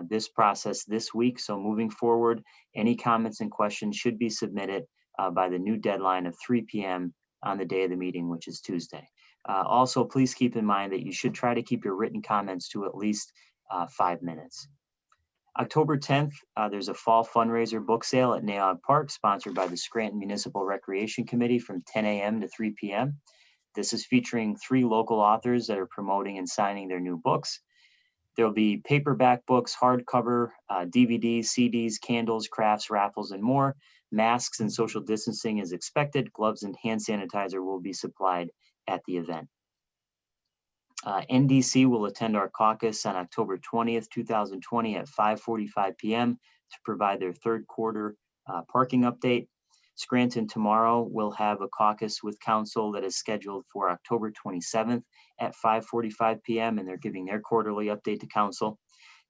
this process this week. So moving forward, any comments and questions should be submitted by the new deadline of 3 p.m. on the day of the meeting, which is Tuesday. Also, please keep in mind that you should try to keep your written comments to at least 5 minutes. October 10th, there's a fall fundraiser book sale at Naog Park, sponsored by the Scranton Municipal Recreation Committee from 10 a.m. to 3 p.m. This is featuring 3 local authors that are promoting and signing their new books. There'll be paperback books, hardcover, DVDs, CDs, candles, crafts, raffles, and more. Masks and social distancing is expected. Gloves and hand sanitizer will be supplied at the event. NDC will attend our caucus on October 20th, 2020 at 5:45 p.m. to provide their third quarter parking update. Scranton tomorrow will have a caucus with council that is scheduled for October 27th at 5:45 p.m. and they're giving their quarterly update to council.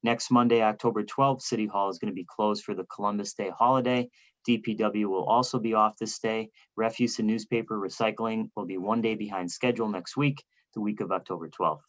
Next Monday, October 12th, City Hall is going to be closed for the Columbus Day holiday. DPW will also be off this day. Refuse and newspaper recycling will be 1 day behind schedule next week, the week of October 12th.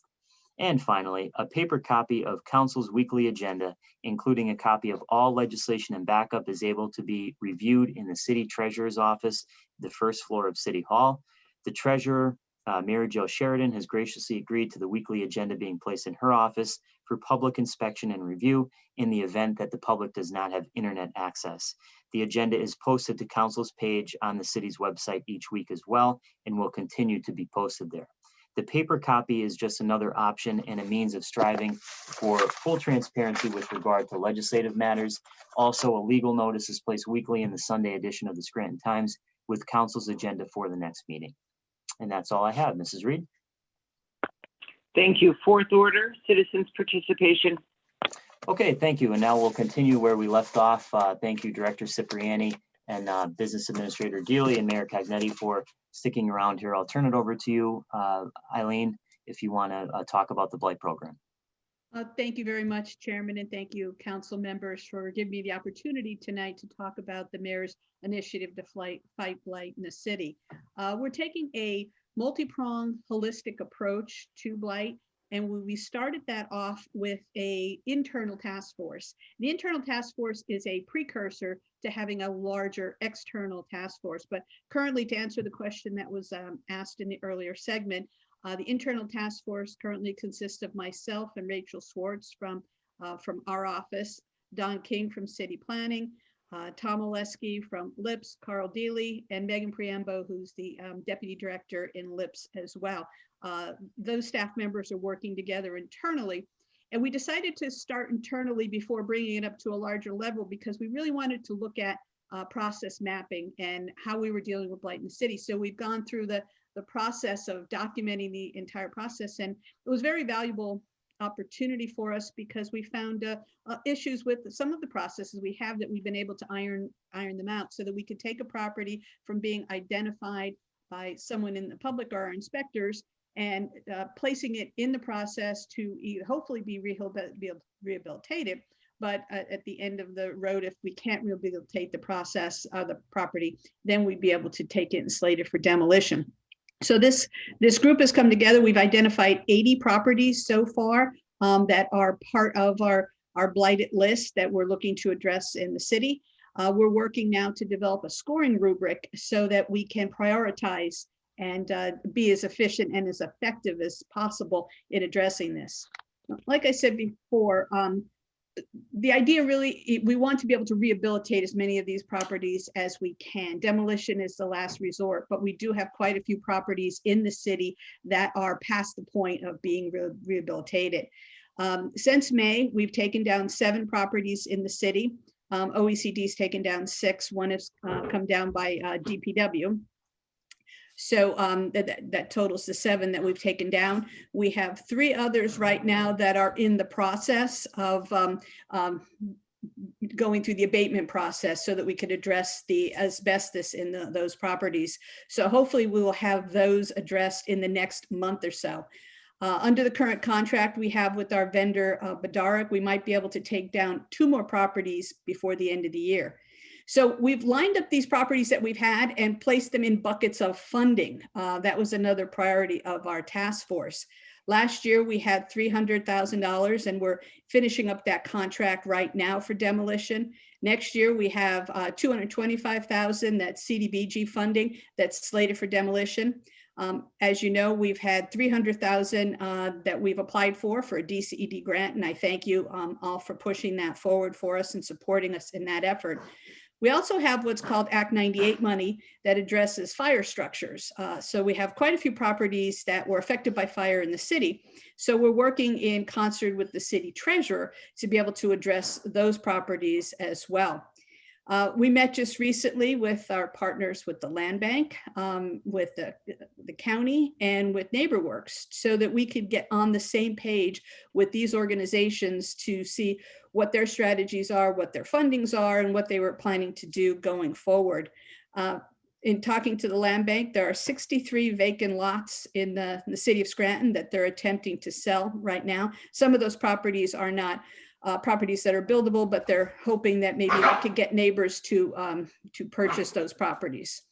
And finally, a paper copy of Council's weekly agenda, including a copy of all legislation and backup, is able to be reviewed in the City Treasurer's office, the first floor of City Hall. The Treasurer, Mary Jo Sheridan, has graciously agreed to the weekly agenda being placed in her office for public inspection and review in the event that the public does not have internet access. The agenda is posted to Council's page on the city's website each week as well, and will continue to be posted there. The paper copy is just another option and a means of striving for full transparency with regard to legislative matters. Also, a legal notice is placed weekly in the Sunday edition of the Scranton Times with Council's agenda for the next meeting. And that's all I have. Mrs. Reed? Thank you. Fourth order, citizens participation. Okay, thank you. And now we'll continue where we left off. Thank you, Director Cipriani and Business Administrator Dealey and Mayor Cagnetti for sticking around here. I'll turn it over to you, Eileen, if you want to talk about the Blight Program. Thank you very much, Chairman, and thank you, council members, for giving me the opportunity tonight to talk about the mayor's initiative to fight blight in the city. We're taking a multi-pronged, holistic approach to blight, and we started that off with an internal task force. The internal task force is a precursor to having a larger external task force. But currently, to answer the question that was asked in the earlier segment, the internal task force currently consists of myself and Rachel Swartz from our office, Don King from City Planning, Tom Oleski from LIPS, Carl Dealey, and Megan Priambo, who's the Deputy Director in LIPS as well. Those staff members are working together internally. And we decided to start internally before bringing it up to a larger level because we really wanted to look at process mapping and how we were dealing with blight in the city. So we've gone through the process of documenting the entire process, and it was very valuable opportunity for us because we found issues with some of the processes we have that we've been able to iron them out so that we could take a property from being identified by someone in the public or our inspectors and placing it in the process to hopefully be rehabilitated. But at the end of the road, if we can't rehabilitate the process of the property, then we'd be able to take it and slate it for demolition. So this group has come together. We've identified 80 properties so far that are part of our blighted list that we're looking to address in the city. We're working now to develop a scoring rubric so that we can prioritize and be as efficient and as effective as possible in addressing this. Like I said before, the idea really, we want to be able to rehabilitate as many of these properties as we can. Demolition is the last resort, but we do have quite a few properties in the city that are past the point of being rehabilitated. Since May, we've taken down 7 properties in the city. OECD's taken down 6. One has come down by DPW. So that totals the 7 that we've taken down. We have 3 others right now that are in the process of going through the abatement process so that we could address the asbestos in those properties. So hopefully we will have those addressed in the next month or so. Under the current contract we have with our vendor, Badaric, we might be able to take down 2 more properties before the end of the year. So we've lined up these properties that we've had and placed them in buckets of funding. That was another priority of our task force. Last year we had $300,000 and we're finishing up that contract right now for demolition. Next year we have $225,000, that's CDBG funding that's slated for demolition. As you know, we've had $300,000 that we've applied for a DCED grant, and I thank you all for pushing that forward for us and supporting us in that effort. We also have what's called Act 98 money that addresses fire structures. So we have quite a few properties that were affected by fire in the city. So we're working in concert with the city treasurer to be able to address those properties as well. We met just recently with our partners with the land bank, with the county, and with NeighborWorks so that we could get on the same page with these organizations to see what their strategies are, what their fundings are, and what they were planning to do going forward. In talking to the land bank, there are 63 vacant lots in the city of Scranton that they're attempting to sell right now. Some of those properties are not properties that are buildable, but they're hoping that maybe they could get neighbors to purchase those properties.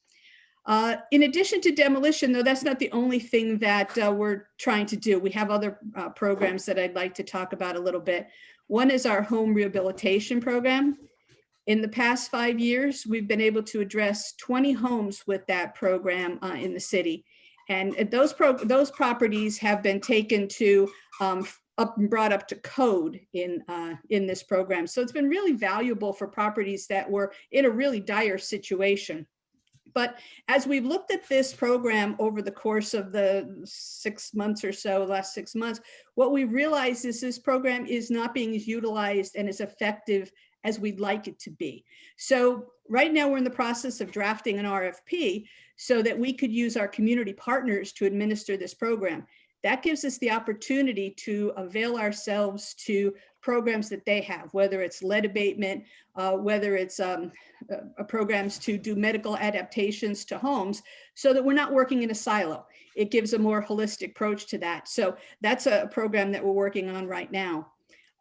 In addition to demolition, though, that's not the only thing that we're trying to do. We have other programs that I'd like to talk about a little bit. One is our home rehabilitation program. In the past 5 years, we've been able to address 20 homes with that program in the city. And those properties have been taken to brought up to code in this program. So it's been really valuable for properties that were in a really dire situation. But as we've looked at this program over the course of the 6 months or so, last 6 months, what we realized is this program is not being utilized and as effective as we'd like it to be. So right now we're in the process of drafting an RFP so that we could use our community partners to administer this program. That gives us the opportunity to avail ourselves to programs that they have, whether it's lead abatement, whether it's programs to do medical adaptations to homes, so that we're not working in a silo. It gives a more holistic approach to that. So that's a program that we're working on right now.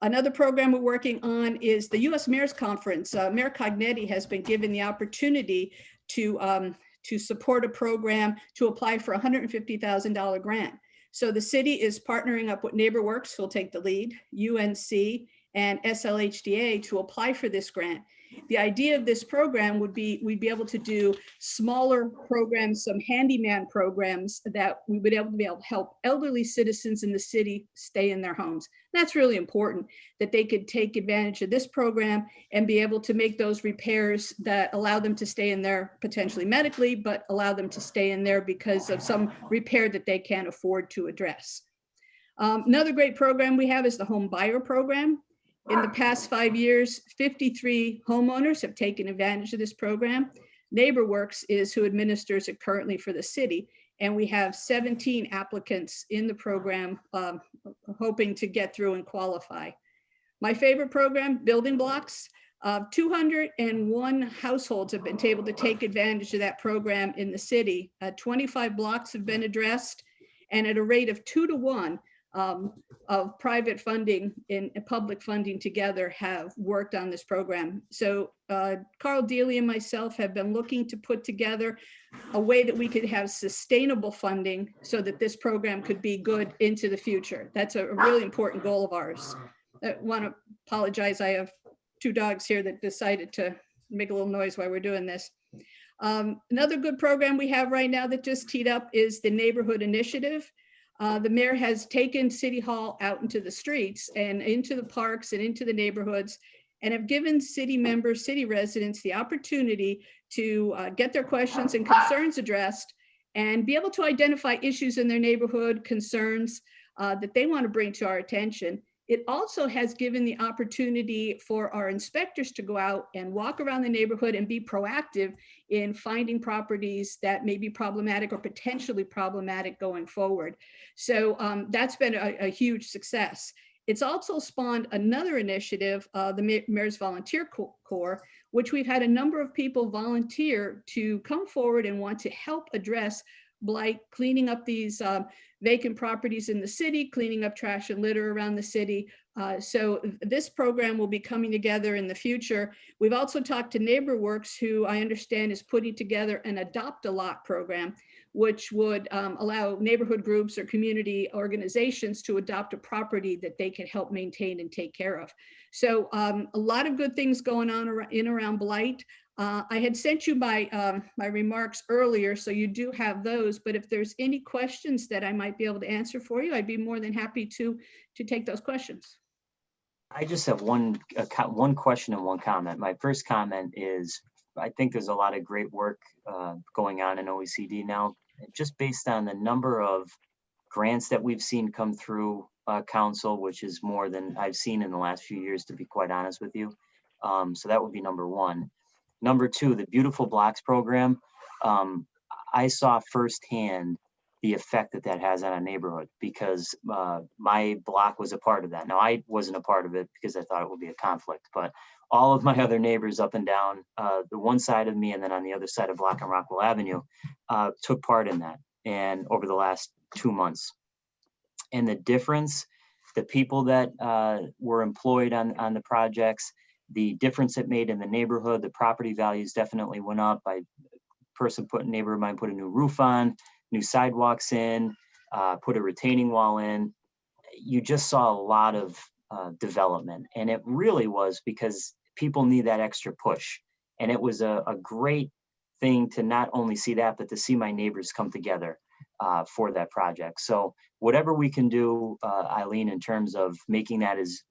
Another program we're working on is the U.S. Mayor's Conference. Mayor Cognetti has been given the opportunity to support a program to apply for a $150,000 grant. So the city is partnering up with NeighborWorks, who'll take the lead, UNC, and SLHDA to apply for this grant. The idea of this program would be we'd be able to do smaller programs, some handyman programs that we would be able to help elderly citizens in the city stay in their homes. And that's really important, that they could take advantage of this program and be able to make those repairs that allow them to stay in there potentially medically, but allow them to stay in there because of some repair that they can't afford to address. Another great program we have is the Home Buyer Program. In the past 5 years, 53 homeowners have taken advantage of this program. NeighborWorks is who administers it currently for the city. And we have 17 applicants in the program hoping to get through and qualify. My favorite program, Building Blocks. 201 households have been able to take advantage of that program in the city. 25 blocks have been addressed, and at a rate of 2 to 1, of private funding and public funding together have worked on this program. So Carl Dealey and myself have been looking to put together a way that we could have sustainable funding so that this program could be good into the future. That's a really important goal of ours. I want to apologize. I have 2 dogs here that decided to make a little noise while we're doing this. Another good program we have right now that just teed up is the Neighborhood Initiative. The mayor has taken City Hall out into the streets and into the parks and into the neighborhoods, and have given city members, city residents, the opportunity to get their questions and concerns addressed and be able to identify issues in their neighborhood, concerns that they want to bring to our attention. It also has given the opportunity for our inspectors to go out and walk around the neighborhood and be proactive in finding properties that may be problematic or potentially problematic going forward. So that's been a huge success. It's also spawned another initiative, the Mayor's Volunteer Corps, which we've had a number of people volunteer to come forward and want to help address blight, cleaning up these vacant properties in the city, cleaning up trash and litter around the city. So this program will be coming together in the future. We've also talked to NeighborWorks, who I understand is putting together an Adopt a Lot program, which would allow neighborhood groups or community organizations to adopt a property that they can help maintain and take care of. So a lot of good things going on around blight. I had sent you my remarks earlier, so you do have those, but if there's any questions that I might be able to answer for you, I'd be more than happy to take those questions. I just have one question and one comment. My first comment is, I think there's a lot of great work going on in OECD now, just based on the number of grants that we've seen come through council, which is more than I've seen in the last few years, to be quite honest with you. So that would be number one. Number two, the Beautiful Blocks program. I saw firsthand the effect that that has on a neighborhood, because my block was a part of that. Now, I wasn't a part of it because I thought it would be a conflict, but all of my other neighbors up and down the one side of me and then on the other side of Block and Rockwell Avenue took part in that, and over the last 2 months. And the difference, the people that were employed on the projects, the difference it made in the neighborhood, the property values definitely went up. Neighbor of mine put a new roof on, new sidewalks in, put a retaining wall in. You just saw a lot of development, and it really was because people need that extra push. And it was a great thing to not only see that, but to see my neighbors come together for that project. So whatever we can do, Eileen, in terms of making that as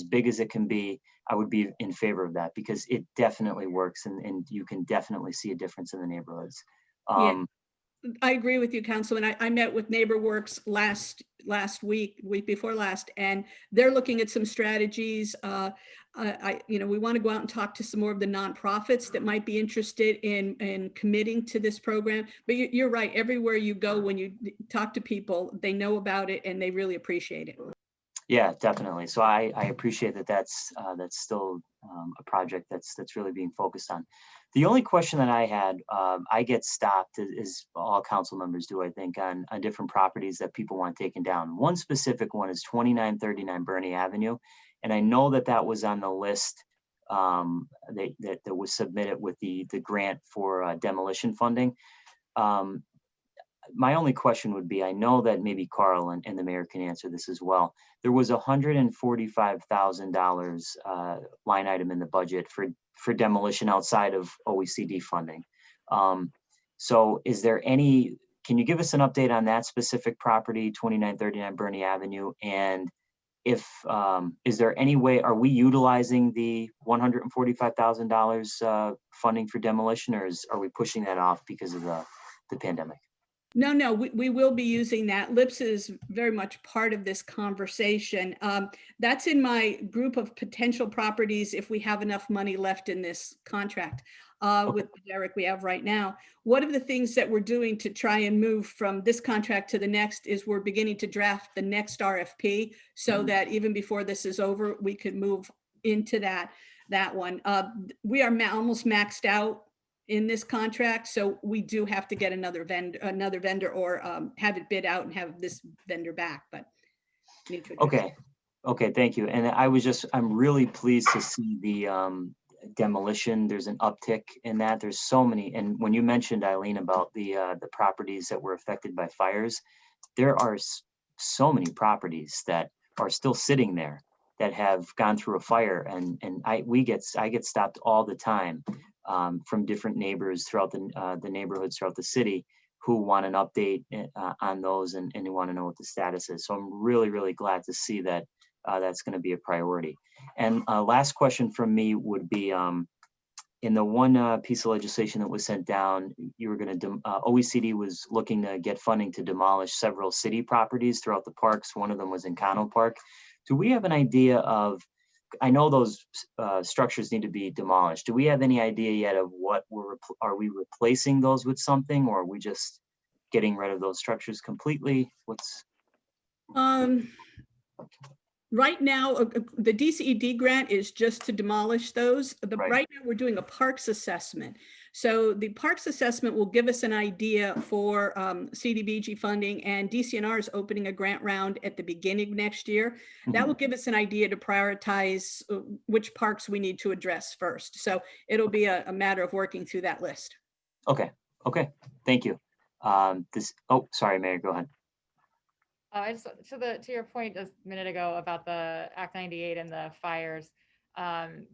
big as it can be, I would be in favor of that, because it definitely works, and you can definitely see a difference in the neighborhoods. Yeah, I agree with you, Councilman. I met with NeighborWorks last week before last, and they're looking at some strategies. We want to go out and talk to some more of the nonprofits that might be interested in committing to this program. But you're right. Everywhere you go, when you talk to people, they know about it and they really appreciate it. Yeah, definitely. So I appreciate that. That's still a project that's really being focused on. The only question that I had, I get stopped, as all council members do, I think, on different properties that people want taken down. One specific one is 2939 Bernie Avenue. And I know that was on the list that was submitted with the grant for demolition funding. My only question would be, I know that maybe Carl and the mayor can answer this as well. There was $145,000 line item in the budget for demolition outside of OECD funding. So is there can you give us an update on that specific property, 2939 Bernie Avenue? And if, is there any way, are we utilizing the $145,000 funding for demolition, or are we pushing that off because of the pandemic? No, we will be using that. LIPS is very much part of this conversation. That's in my group of potential properties if we have enough money left in this contract with the Derek we have right now. One of the things that we're doing to try and move from this contract to the next is we're beginning to draft the next RFP, so that even before this is over, we could move into that one. We are almost maxed out in this contract, so we do have to get another vendor or have it bid out and have this vendor back, but need to address. Okay, thank you. And I'm really pleased to see the demolition. There's an uptick in that. There's so many, and when you mentioned, Eileen, about the properties that were affected by fires, there are so many properties that are still sitting there that have gone through a fire, and I get stopped all the time from different neighbors throughout the neighborhoods throughout the city who want an update on those, and who want to know what the status is. So I'm really, really glad to see that that's going to be a priority. And last question from me would be, in the one piece of legislation that was sent down, you were going to, OECD was looking to get funding to demolish several city properties throughout the parks. One of them was in Connell Park. Do we have an idea of, I know those structures need to be demolished. Do we have any idea yet of what are we replacing those with something, or are we just getting rid of those structures completely? Right now, the DCED grant is just to demolish those. Right. Right now, we're doing a parks assessment. So the parks assessment will give us an idea for CDBG funding, and DCNR is opening a grant round at the beginning of next year. That will give us an idea to prioritize which parks we need to address first. So it'll be a matter of working through that list. Okay, okay, thank you. Sorry, Mary, go ahead. I just to your point a minute ago about the Act 98 and the fires,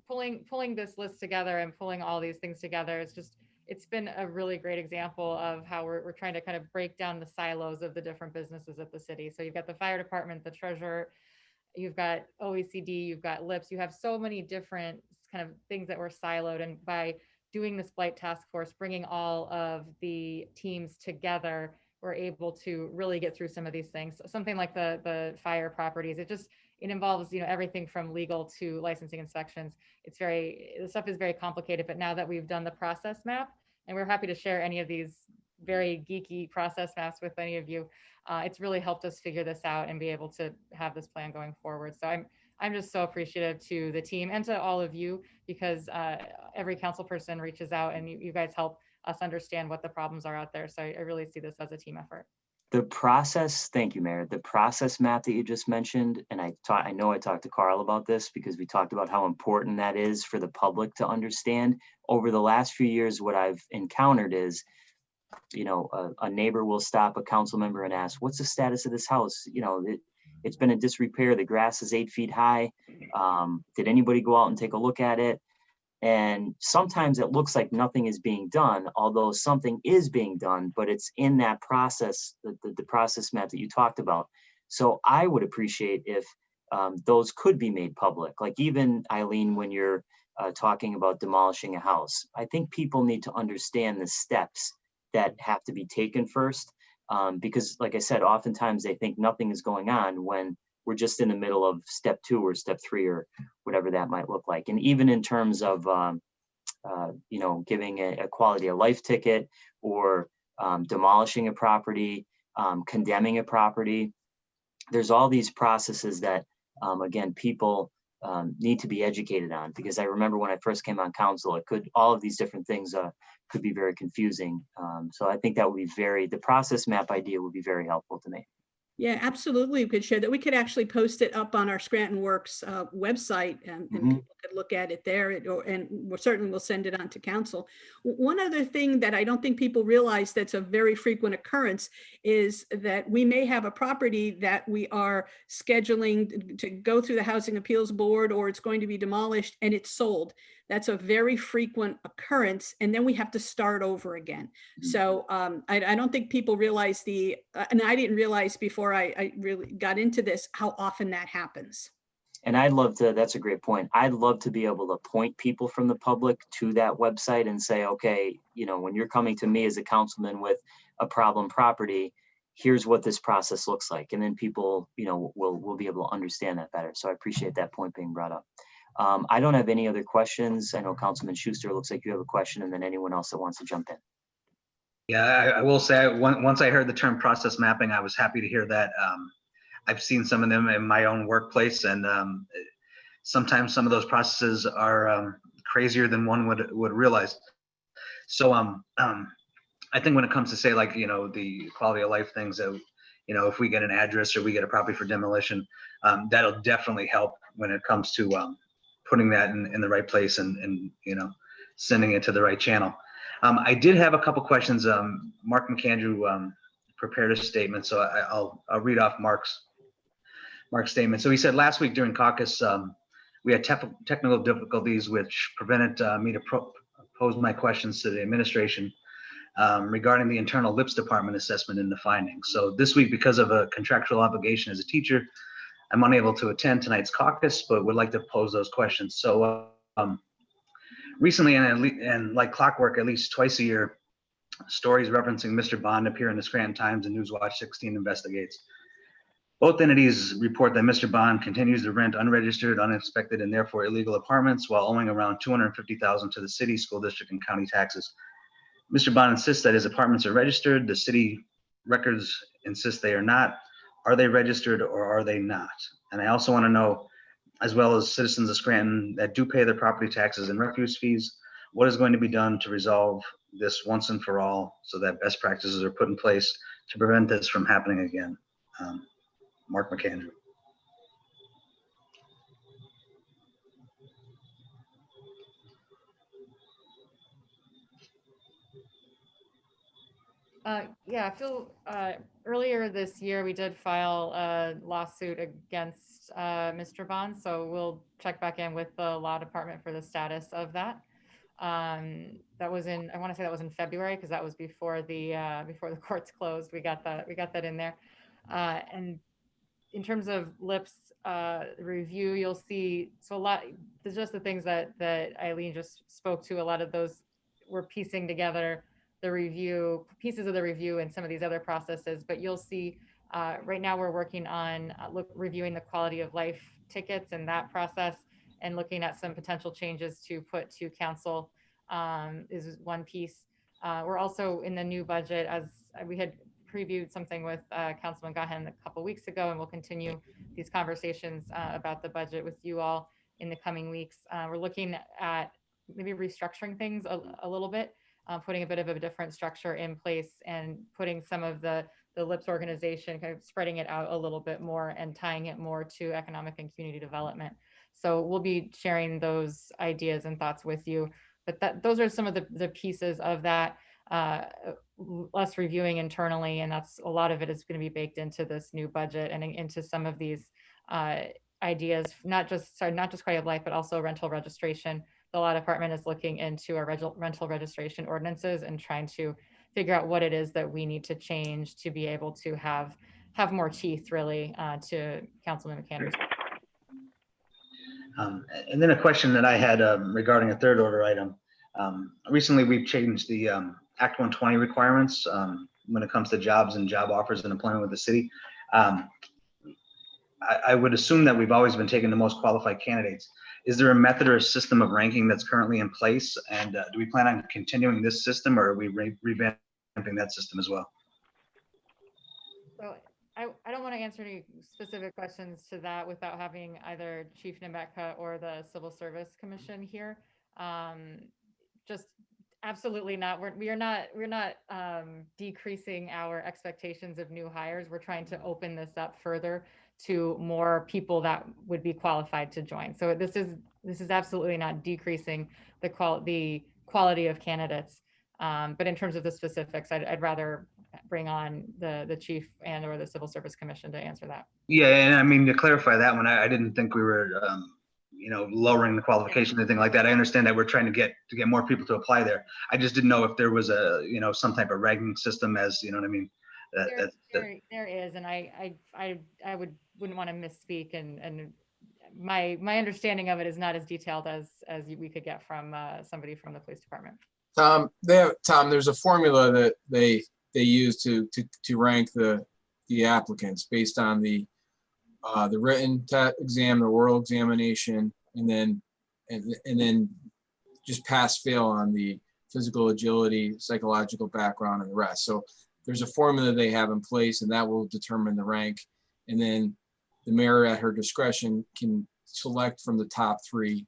pulling this list together and pulling all these things together, it's been a really great example of how we're trying to kind of break down the silos of the different businesses at the city. So you've got the fire department, the treasurer, you've got OECD, you've got LIPS, you have so many different kind of things that were siloed, and by doing this blight task force, bringing all of the teams together, we're able to really get through some of these things. Something like the fire properties, it involves, everything from legal to licensing inspections. The stuff is very complicated, but now that we've done the process map, and we're happy to share any of these very geeky process maps with any of you, it's really helped us figure this out and be able to have this plan going forward. So I'm just so appreciative to the team and to all of you, because every council person reaches out and you guys help us understand what the problems are out there. So I really see this as a team effort. The process, thank you, Mayor. The process map that you just mentioned, and I know I talked to Carl about this because we talked about how important that is for the public to understand. Over the last few years, what I've encountered is, a neighbor will stop a council member and ask, what's the status of this house? It's been in disrepair. The grass is 8 feet high. Did anybody go out and take a look at it? And sometimes it looks like nothing is being done, although something is being done, but it's in that process, the process map that you talked about. So I would appreciate if those could be made public. Like even, Eileen, when you're talking about demolishing a house, I think people need to understand the steps that have to be taken first. Because like I said, oftentimes they think nothing is going on when we're just in the middle of step 2 or step 3 or whatever that might look like. And even in terms of, giving a quality of life ticket or demolishing a property, condemning a property, there's all these processes that, again, people need to be educated on, because I remember when I first came on council, all of these different things could be very confusing. So I think that would be the process map idea would be very helpful to me. Yeah, absolutely. We could share that. We could actually post it up on our Scranton Works website, and people could look at it there, and we'll certainly send it on to council. One other thing that I don't think people realize that's a very frequent occurrence is that we may have a property that we are scheduling to go through the Housing Appeals Board, or it's going to be demolished and it's sold. That's a very frequent occurrence, and then we have to start over again. So I don't think people realize and I didn't realize before I really got into this, how often that happens. And that's a great point. I'd love to be able to point people from the public to that website and say, okay, when you're coming to me as a councilman with a problem property, here's what this process looks like. And then people, will be able to understand that better. So I appreciate that point being brought up. I don't have any other questions. I know Councilman Schuster, looks like you have a question, and then anyone else that wants to jump in. Yeah, I will say, once I heard the term process mapping, I was happy to hear that. I've seen some of them in my own workplace, and sometimes some of those processes are crazier than one would realize. So I think when it comes to say, like, the quality of life things that, if we get an address or we get a property for demolition, that'll definitely help when it comes to putting that in the right place and sending it to the right channel. I did have a couple questions. Mark McAndrew prepared a statement, so I'll read off Mark's statement. So he said, last week during caucus, we had technical difficulties which prevented me to pose my questions to the administration regarding the internal LIPS department assessment and the findings. So this week, because of a contractual obligation as a teacher, I'm unable to attend tonight's caucus, but would like to pose those questions. So recently, and like clockwork, at least twice a year, stories referencing Mr. Bond appear in the Scranton Times and Newswatch 16 investigates. Both entities report that Mr. Bond continues to rent unregistered, uninspected, and therefore illegal apartments while owing around $250,000 to the city, school district, and county taxes. Mr. Bond insists that his apartments are registered. The city records insist they are not. are they registered or are they not? And I also want to know, as well as citizens of Scranton that do pay their property taxes and refuse fees, what is going to be done to resolve this once and for all so that best practices are put in place to prevent this from happening again? Mark McAndrew. Yeah, Phil, earlier this year, we did file a lawsuit against Mr. Bond, so we'll check back in with the law department for the status of that. That was in, I want to say that was in February, because that was before the courts closed. We got that in there. And in terms of LIPS review, you'll see, so a lot, there's just the things that Eileen just spoke to. A lot of those we're piecing together the review, pieces of the review and some of these other processes, but you'll see right now we're working on reviewing the quality of life tickets and that process, and looking at some potential changes to put to council is one piece. We're also in the new budget, as we had previewed something with Councilman Gaughan a couple weeks ago, and we'll continue these conversations about the budget with you all in the coming weeks. We're looking at maybe restructuring things a little bit, putting a bit of a different structure in place, and putting some of the LIPS organization, kind of spreading it out a little bit more and tying it more to economic and community development. So we'll be sharing those ideas and thoughts with you. But those are some of the pieces of that, us reviewing internally, and that's a lot of it is going to be baked into this new budget and into some of these ideas, not just quality of life, but also rental registration. The law department is looking into our rental registration ordinances and trying to figure out what it is that we need to change to be able to have more teeth, really, to Councilman McAndrew's. And then a question that I had regarding a third order item. Recently, we've changed the Act 120 requirements when it comes to jobs and job offers and employment with the city. I would assume that we've always been taking the most qualified candidates. Is there a method or a system of ranking that's currently in place? And do we plan on continuing this system, or are we revamping that system as well? So I don't want to answer any specific questions to that without having either Chief Nembetka or the Civil Service Commission here. Just absolutely not. We're not decreasing our expectations of new hires. We're trying to open this up further to more people that would be qualified to join. So this is absolutely not decreasing the quality of candidates. But in terms of the specifics, I'd rather bring on the chief and or the Civil Service Commission to answer that. Yeah, and I mean, to clarify that one, I didn't think we were lowering the qualification or anything like that. I understand that we're trying to get more people to apply there. I just didn't know if there was a some type of ranking system, as you know what I mean. There is, and I wouldn't want to misspeak, and my understanding of it is not as detailed as we could get from somebody from the police department. Tom, there's a formula that they use to rank the applicants based on the written exam, the oral examination, and then just pass fail on the physical agility, psychological background, and the rest. So there's a formula they have in place, and that will determine the rank. And then the mayor at her discretion can select from the top 3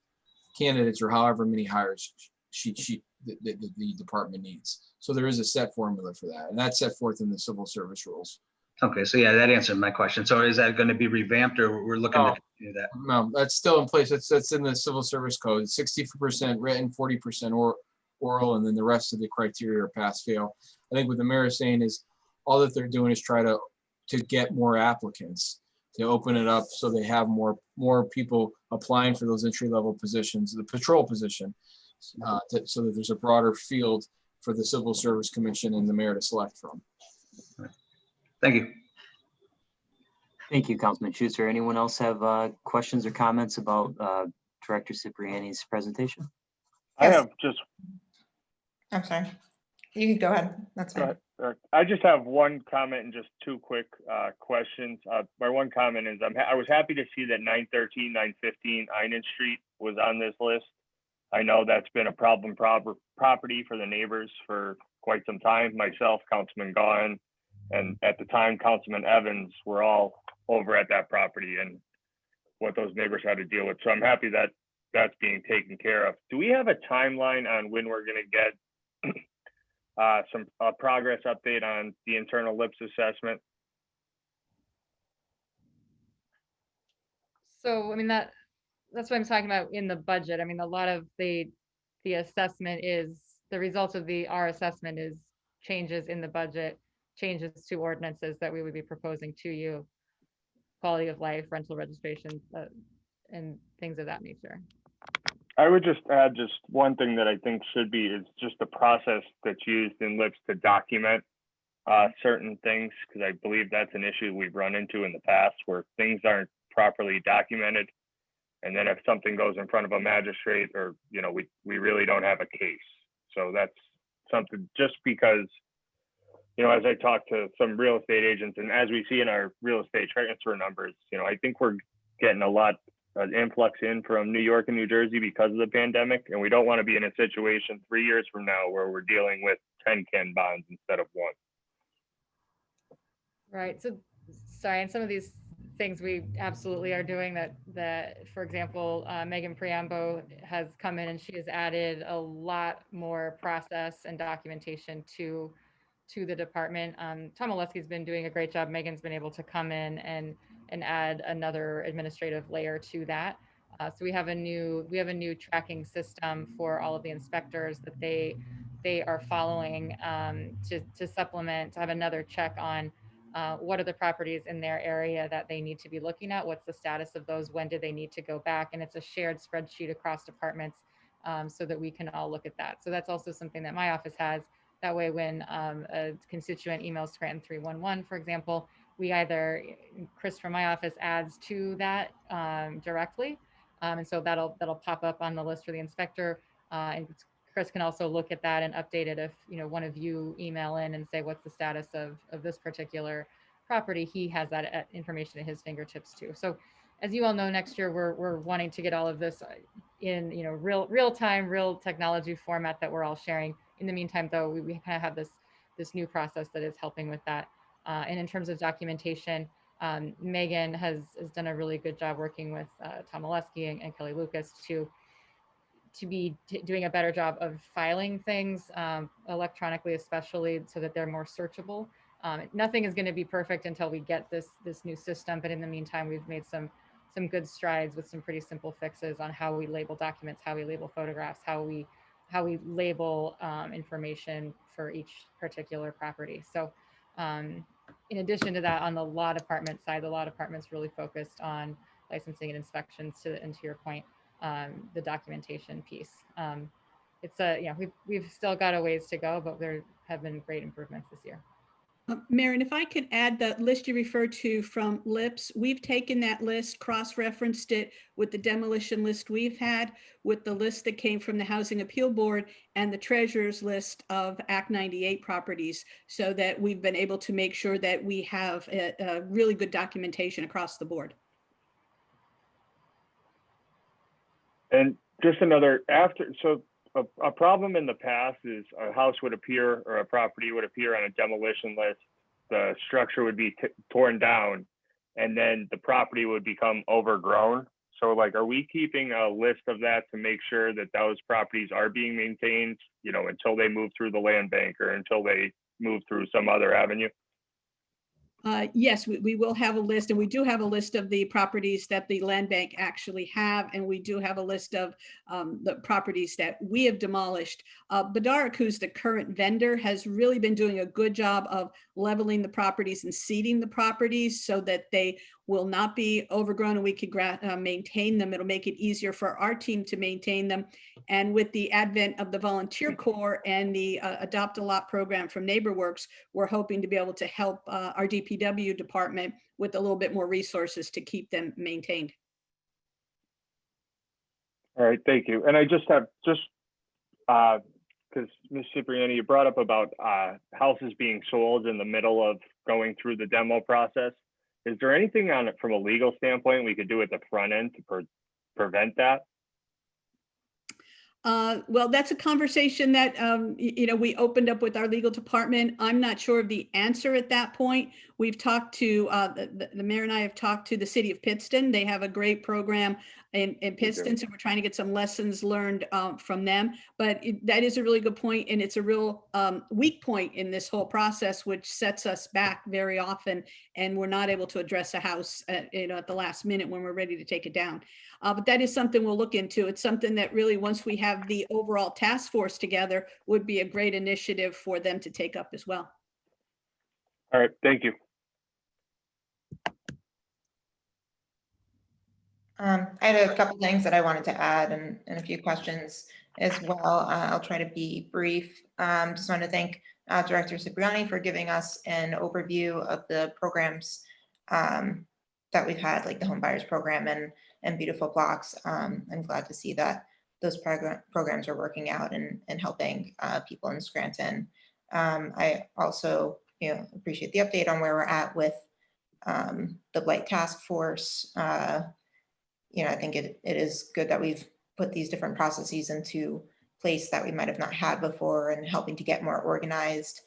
candidates, or however many hires the department needs. So there is a set formula for that, and that's set forth in the civil service rules. Okay, so yeah, that answered my question. So is that going to be revamped, or we're looking to do that? No, that's still in place. That's in the civil service code. 60% written, 40% oral, and then the rest of the criteria are pass fail. I think what the mayor is saying is all that they're doing is try to get more applicants, to open it up so they have more people applying for those entry-level positions, the patrol position, so that there's a broader field for the Civil Service Commission and the mayor to select from. Thank you. Thank you, Councilman Schuster. Anyone else have questions or comments about Director Cipriani's presentation? I have just. I'm sorry. You can go ahead. That's fine. I just have one comment and just 2 quick questions. My one comment is I was happy to see that 913, 915 Einan Street was on this list. I know that's been a problem property for the neighbors for quite some time. Myself, Councilman Gaughan, And at the time, Councilman Evans were all over at that property and what those neighbors had to deal with. So I'm happy that that's being taken care of. Do we have a timeline on when we're going to get a progress update on the internal LIPS assessment? So, I mean, that's what I'm talking about in the budget. I mean, a lot of the assessment is, the results of our assessment is changes in the budget, changes to ordinances that we would be proposing to you, quality of life, rental registrations, and things of that nature. I would just add just one thing that I think should be is just the process that's used in LIPS to document certain things, because I believe that's an issue we've run into in the past where things aren't properly documented. And then if something goes in front of a magistrate, or, you know, we really don't have a case. So that's something, just because, you know, as I talk to some real estate agents and as we see in our real estate transfer numbers, you know, I think we're getting a lot of influx in from New York and New Jersey because of the pandemic. And we don't want to be in a situation 3 years from now where we're dealing with 10 Ken bonds instead of one. Right. So, sorry, and some of these things we absolutely are doing that, for example, Megan Priambo has come in and she has added a lot more process and documentation to the department. Tom Oleski's been doing a great job. Megan's been able to come in and add another administrative layer to that. So we have a new tracking system for all of the inspectors that they are following to supplement, to have another check on what are the properties in their area that they need to be looking at? What's the status of those? When do they need to go back? And it's a shared spreadsheet across departments so that we can all look at that. So that's also something that my office has. That way, when a constituent emails Scranton 311, for example, we either, Chris from my office adds to that directly. And so that'll pop up on the list for the inspector. And Chris can also look at that and update it if, you know, one of you email in and say, what's the status of this particular property? He has that information at his fingertips too. So as you all know, next year, we're wanting to get all of this in, you know, real time, real technology format that we're all sharing. In the meantime, though, we kind of have this new process that is helping with that. And in terms of documentation, Megan has done a really good job working with Tom Oleski and Kelly Lucas to be doing a better job of filing things electronically, especially so that they're more searchable. Nothing is going to be perfect until we get this new system, but in the meantime, we've made some good strides with some pretty simple fixes on how we label documents, how we label photographs, how we label information for each particular property. So in addition to that, on the law department side, the law department's really focused on licensing and inspections, and to your point, the documentation piece. It's we've still got a ways to go, but there have been great improvements this year. Marion, if I could add the list you referred to from LIPS, we've taken that list, cross-referenced it with the demolition list we've had, with the list that came from the Housing Appeal Board and the treasurer's list of Act 98 properties, so that we've been able to make sure that we have a really good documentation across the board. And just another so a problem in the past is a house would appear, or a property would appear on a demolition list. The structure would be torn down, and then the property would become overgrown. So like, are we keeping a list of that to make sure that those properties are being maintained, you know, until they move through the land bank or until they move through some other avenue? Yes, we will have a list, and we do have a list of the properties that the land bank actually have, and we do have a list of the properties that we have demolished. Badarik, who's the current vendor, has really been doing a good job of leveling the properties and seeding the properties so that they will not be overgrown and we can maintain them. It'll make it easier for our team to maintain them. And with the advent of the volunteer corps and the Adopt a Lot program from NeighborWorks, we're hoping to be able to help our DPW department with a little bit more resources to keep them maintained. All right, thank you. And I just have, because Ms. Cipriani, you brought up about houses being sold in the middle of going through the demo process. Is there anything on it from a legal standpoint we could do at the front end to prevent that? Well, that's a conversation that, we opened up with our legal department. I'm not sure of the answer at that point. We've talked to, the mayor and I have talked to the city of Pittston. They have a great program in Pittston, so we're trying to get some lessons learned from them. But that is a really good point, and it's a real weak point in this whole process, which sets us back very often, and we're not able to address a house, at the last minute when we're ready to take it down. But that is something we'll look into. It's something that really, once we have the overall task force together, would be a great initiative for them to take up as well. All right, thank you. I had a couple things that I wanted to add and a few questions as well. I'll try to be brief. Just want to thank Director Cipriani for giving us an overview of the programs that we've had, like the home buyers program and beautiful blocks. I'm glad to see that those programs are working out and helping people in Scranton. I also appreciate the update on where we're at with the Blight Task Force. I think it is good that we've put these different processes into place that we might have not had before and helping to get more organized.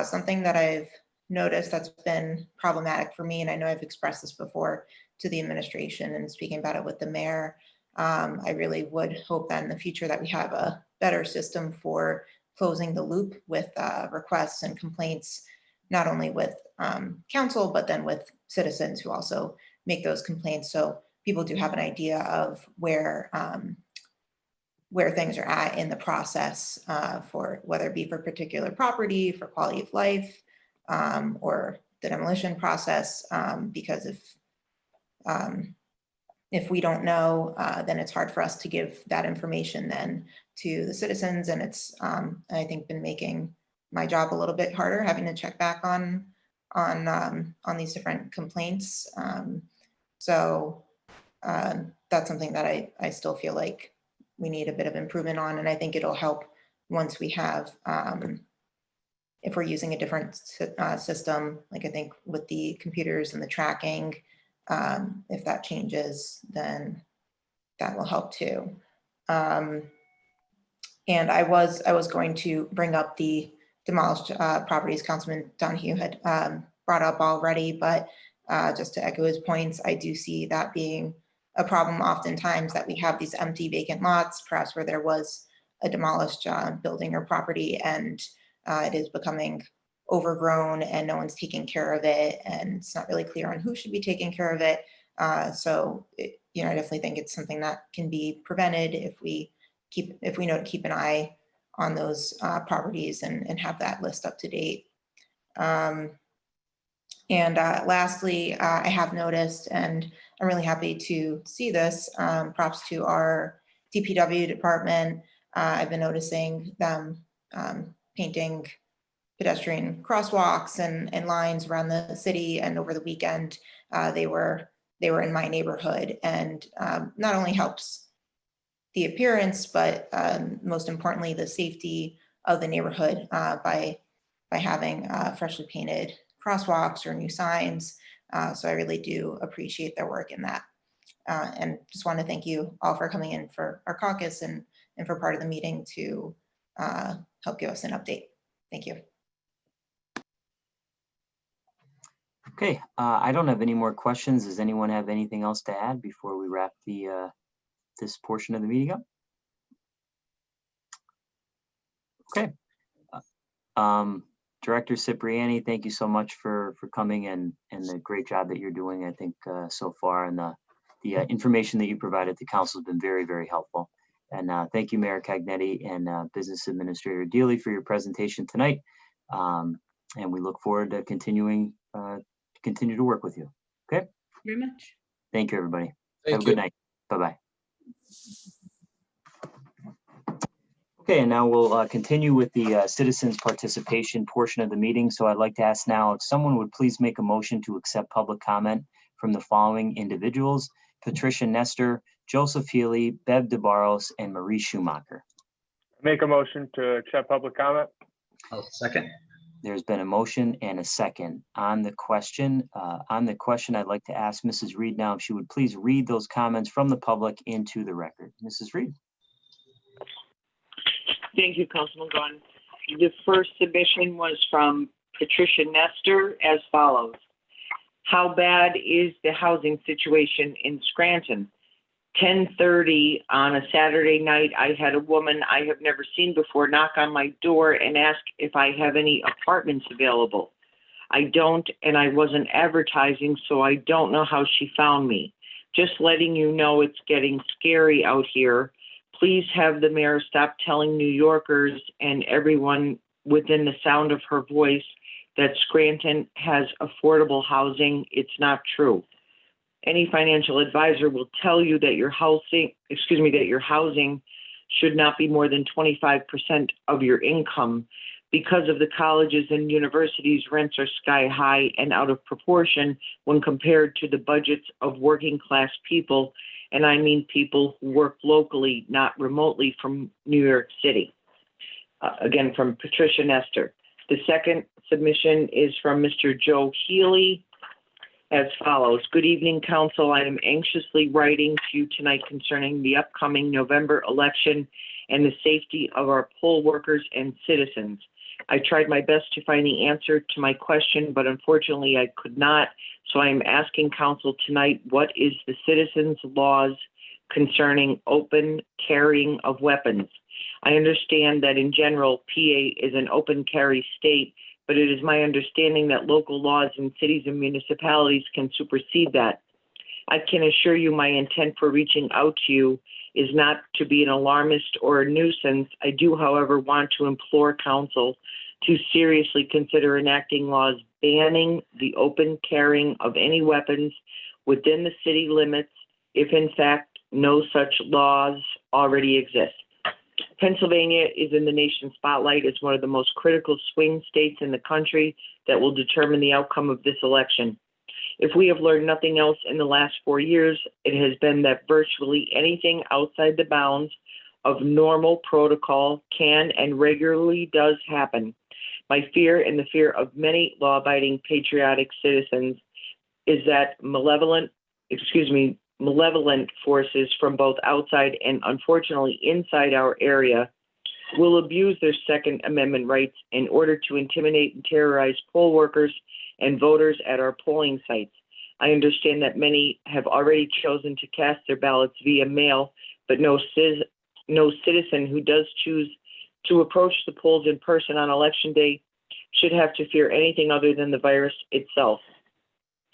Something that I've noticed that's been problematic for me, and I know I've expressed this before to the administration and speaking about it with the mayor, I really would hope that in the future that we have a better system for closing the loop with requests and complaints, not only with council, but then with citizens who also make those complaints. So people do have an idea of where things are at in the process for whether it be for particular property, for quality of life, or the demolition process. Because if we don't know, then it's hard for us to give that information then to the citizens, and it's I think been making my job a little bit harder, having to check back on these different complaints. So that's something that I still feel like we need a bit of improvement on, and I think it'll help once we have, if we're using a different system, like I think with the computers and the tracking, if that changes, then that will help too. And I was going to bring up the demolished properties Councilman Donahue had brought up already, but just to echo his points, I do see that being a problem oftentimes, that we have these empty vacant lots, perhaps where there was a demolished building or property, and it is becoming overgrown and no one's taking care of it, and it's not really clear on who should be taking care of it. So I definitely think it's something that can be prevented if we know to keep an eye on those properties and have that list up to date. And lastly, I have noticed, and I'm really happy to see this, props to our DPW department. I've been noticing them painting pedestrian crosswalks and lines around the city, and over the weekend, they were in my neighborhood, and not only helps the appearance, but most importantly, the safety of the neighborhood by having freshly painted crosswalks or new signs. So I really do appreciate their work in that. And just want to thank you all for coming in for our caucus and for part of the meeting to help give us an update. Thank you. Okay, I don't have any more questions. Does anyone have anything else to add before we wrap this portion of the meeting up? Okay. Director Cipriani, thank you so much for coming and the great job that you're doing, I think, so far. And the information that you provided to council has been very, very helpful. And thank you, Mayor Cagnetti and Business Administrator Deely for your presentation tonight. And we look forward to continue to work with you. Okay. Very much. Thank you, everybody. Thank Have a you. good night. Bye-bye. Okay, and now we'll continue with the citizens participation portion of the meeting. So I'd like to ask now if someone would please make a motion to accept public comment from the following individuals: Patricia Nestor, Joseph Healy, Bev DeBarros, and Marie Schumacher. Make a motion to accept public comment. I'll second. There's been a motion and a second on the question. I'd like to ask Mrs. Reed now if she would please read those comments from the public into the record. Mrs. Reed. Thank you, Councilman Gaughan. The first submission was from Patricia Nestor as follows. How bad is the housing situation in Scranton? 10:30 on a Saturday night, I had a woman I have never seen before knock on my door and ask if I have any apartments available. I don't, and I wasn't advertising, so I don't know how she found me. Just letting you know it's getting scary out here. Please have the mayor stop telling New Yorkers and everyone within the sound of her voice that Scranton has affordable housing. It's not true. Any financial advisor will tell you that your housing should not be more than 25% of your income. Because of the colleges and universities, rents are sky high and out of proportion when compared to the budgets of working class people. And I mean people who work locally, not remotely from New York City. Again, from Patricia Nestor. The second submission is from Mr. Joe Healy as follows. Good evening, Council. I am anxiously writing to you tonight concerning the upcoming November election and the safety of our poll workers and citizens. I tried my best to find the answer to my question, but unfortunately I could not. So I am asking Council tonight, what is the citizens' laws concerning open carrying of weapons? I understand that in general, PA is an open carry state, but it is my understanding that local laws in cities and municipalities can supersede that. I can assure you my intent for reaching out to you is not to be an alarmist or a nuisance. I do, however, want to implore Council to seriously consider enacting laws banning the open carrying of any weapons within the city limits if in fact no such laws already exist. Pennsylvania is in the nation's spotlight as one of the most critical swing states in the country that will determine the outcome of this election. If we have learned nothing else in the last 4 years, it has been that virtually anything outside the bounds of normal protocol can and regularly does happen. My fear and the fear of many law-abiding patriotic citizens is that malevolent forces from both outside and unfortunately inside our area will abuse their Second Amendment rights in order to intimidate and terrorize poll workers and voters at our polling sites. I understand that many have already chosen to cast their ballots via mail, but no citizen who does choose to approach the polls in person on election day should have to fear anything other than the virus itself.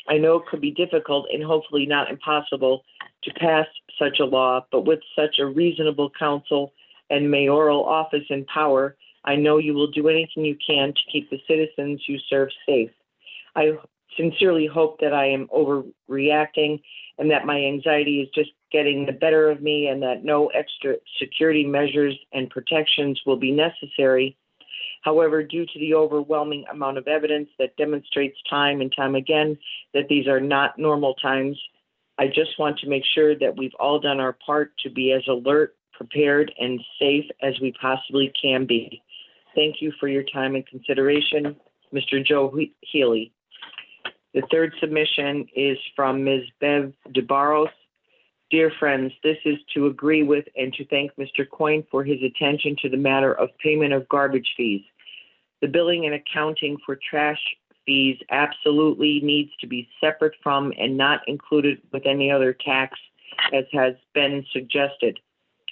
I know it could be difficult and hopefully not impossible to pass such a law, but with such a reasonable council and mayoral office in power, I know you will do anything you can to keep the citizens you serve safe. I sincerely hope that I am overreacting and that my anxiety is just getting the better of me and that no extra security measures and protections will be necessary. However, due to the overwhelming amount of evidence that demonstrates time and time again that these are not normal times, I just want to make sure that we've all done our part to be as alert, prepared, and safe as we possibly can be. Thank you for your time and consideration, Mr. Joe Healy. The third submission is from Ms. Bev DeBarros. Dear friends, this is to agree with and to thank Mr. Coyne for his attention to the matter of payment of garbage fees. The billing and accounting for trash fees absolutely needs to be separate from and not included with any other tax, as has been suggested.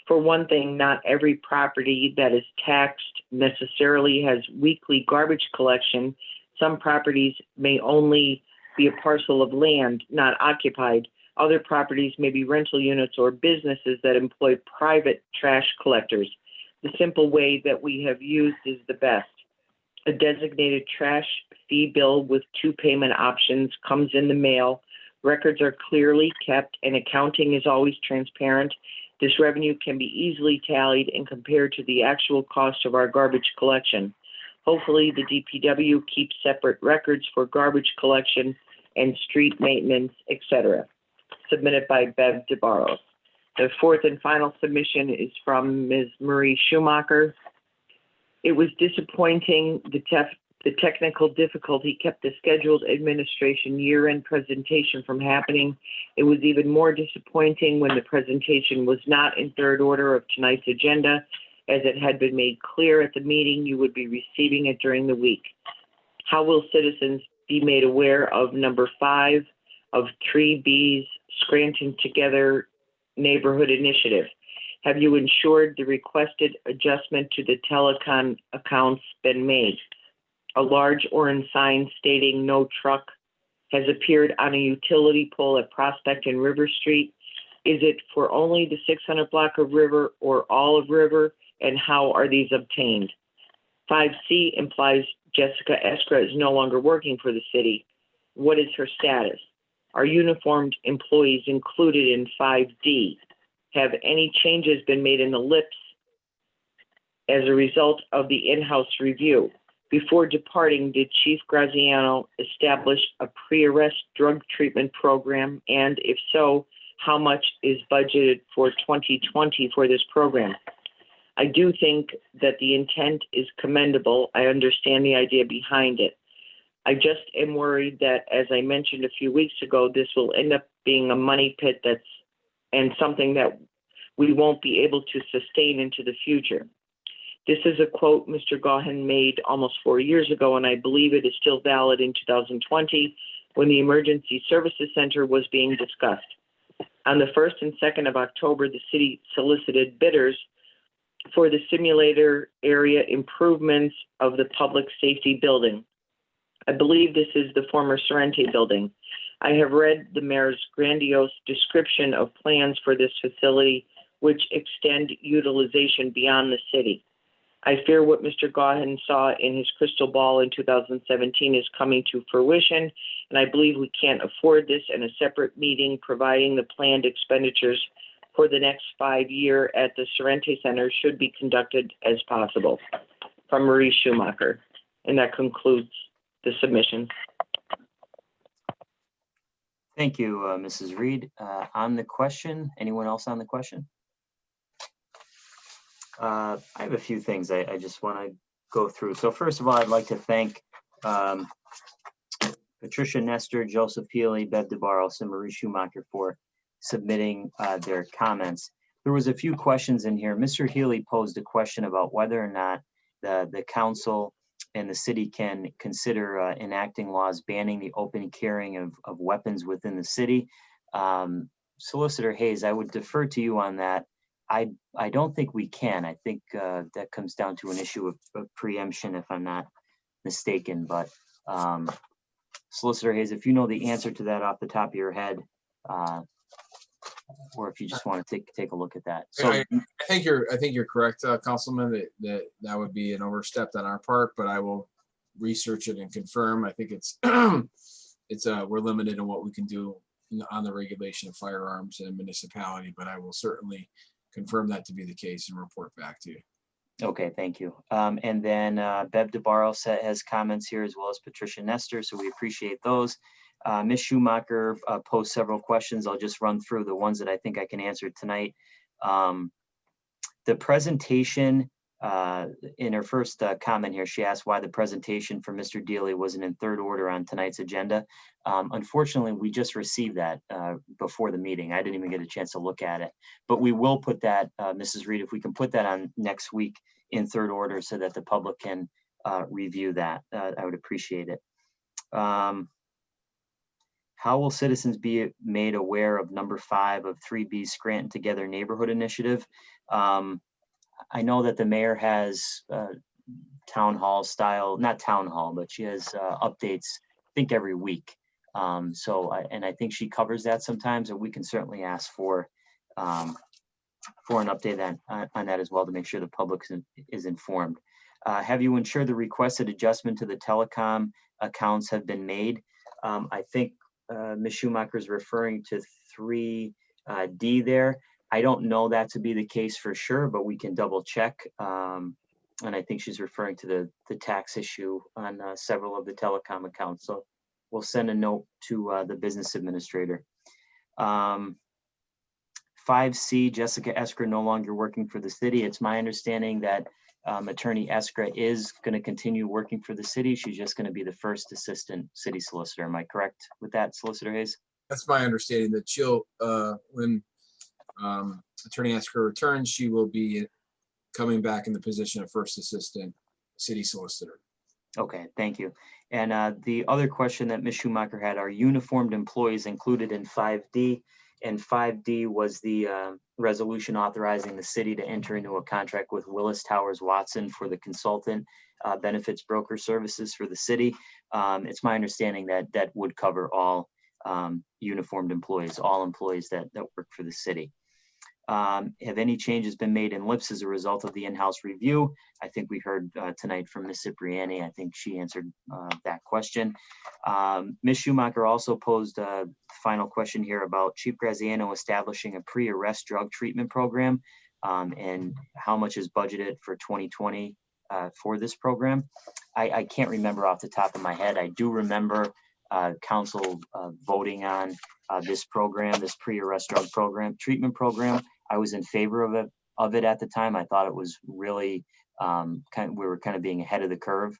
For one thing, not every property that is taxed necessarily has weekly garbage collection. Some properties may only be a parcel of land not occupied. Other properties may be rental units or businesses that employ private trash collectors. The simple way that we have used is the best. A designated trash fee bill with 2 payment options comes in the mail. Records are clearly kept and accounting is always transparent. This revenue can be easily tallied and compared to the actual cost of our garbage collection. Hopefully, the DPW keeps separate records for garbage collection and street maintenance, etc. Submitted by Bev DeBarros. The fourth and final submission is from Ms. Marie Schumacher. It was disappointing. The technical difficulty kept the scheduled administration year-end presentation from happening. It was even more disappointing when the presentation was not in third order of tonight's agenda. as it had been made clear at the meeting you would be receiving it during the week. How will citizens be made aware of number 5 of 3B's Scranton Together Neighborhood Initiative? Have you ensured the requested adjustment to the telecom accounts been made? A large orange sign stating no truck has appeared on a utility pole at Prospect and River Street. Is it for only the 600 block of River or all of River? And how are these obtained? 5C implies Jessica Eskra is no longer working for the city. What is her status? Are uniformed employees included in 5D? Have any changes been made in the LIPS as a result of the in-house review? Before departing, did Chief Graziano establish a pre-arrest drug treatment program? And if so, how much is budgeted for 2020 for this program? I do think that the intent is commendable. I understand the idea behind it. I just am worried that, as I mentioned a few weeks ago, this will end up being a money pit and something that we won't be able to sustain into the future. This is a quote Mr. Gaughan made almost 4 years ago, and I believe it is still valid in 2020 when the Emergency Services Center was being discussed. On the 1st and 2nd of October, the city solicited bidders for the simulator area improvements of the public safety building. I believe this is the former Sorrente building. I have read the mayor's grandiose description of plans for this facility, which extend utilization beyond the city. I fear what Mr. Gaughan saw in his crystal ball in 2017 is coming to fruition, and I believe we can't afford this in a separate meeting. Providing the planned expenditures for the next 5 years at the Sorrente Center should be conducted as possible. From Marie Schumacher. And that concludes the submission. Thank you, Mrs. Reed. On the question, anyone else on the question? I have a few things I just want to go through. So first of all, I'd like to thank Patricia Nestor, Joseph Healy, Bev DeBarros, and Marie Schumacher for submitting their comments. There was a few questions in here. Mr. Healy posed a question about whether or not the council and the city can consider enacting laws banning the open carrying of weapons within the city. Solicitor Hayes, I would defer to you on that. I don't think we can. I think that comes down to an issue of preemption, if I'm not mistaken. But Solicitor Hayes, if you know the answer to that off the top of your head, or if you just want to take a look at that. So I think you're correct, Councilman. That would be an overstep on our part, but I will research it and confirm. I think it's we're limited in what we can do on the regulation of firearms in a municipality, but I will certainly confirm that to be the case and report back to you. Okay, thank you. And then Bev DeBarros has comments here, as well as Patricia Nestor, so we appreciate those. Ms. Schumacher posed several questions. I'll just run through the ones that I think I can answer tonight. The presentation, in her first comment here, she asked why the presentation for Mr. Dealey wasn't in third order on tonight's agenda. Unfortunately, we just received that before the meeting. I didn't even get a chance to look at it, but we will put that, Mrs. Reed, if we can put that on next week in third order so that the public can review that, I would appreciate it. How will citizens be made aware of number 5 of 3B Scranton Together Neighborhood Initiative? I know that the mayor has town hall style, not town hall, but she has updates, I think every week. And I think she covers that sometimes, and we can certainly ask for an update on that as well to make sure the public is informed. Have you ensured the requested adjustment to the telecom accounts have been made? I think Ms. Schumacher is referring to 3D there. I don't know that to be the case for sure, but we can double check. And I think she's referring to the tax issue on several of the telecom accounts. So we'll send a note to the business administrator. 5C, Jessica Eskra no longer working for the city. It's my understanding that Attorney Eskra is going to continue working for the city. She's just going to be the first assistant city solicitor. Am I correct with that, Solicitor Hayes? That's my understanding, that she'll, when Attorney Eskra returns, she will be coming back in the position of first assistant city solicitor. Okay, thank you. And the other question that Ms. Schumacher had, are uniformed employees included in 5D? And 5D was the resolution authorizing the city to enter into a contract with Willis Towers Watson for the consultant benefits broker services for the city. It's my understanding that that would cover all uniformed employees, all employees that work for the city. Have any changes been made in LIPS as a result of the in-house review? I think we heard tonight from Ms. Cipriani. I think she answered that question. Ms. Schumacher also posed a final question here about Chief Graziano establishing a pre-arrest drug treatment program and how much is budgeted for 2020 for this program. I can't remember off the top of my head. I do remember council voting on this program, this pre-arrest drug program, treatment program. I was in favor of it at the time. I thought it was really we were kind of being ahead of the curve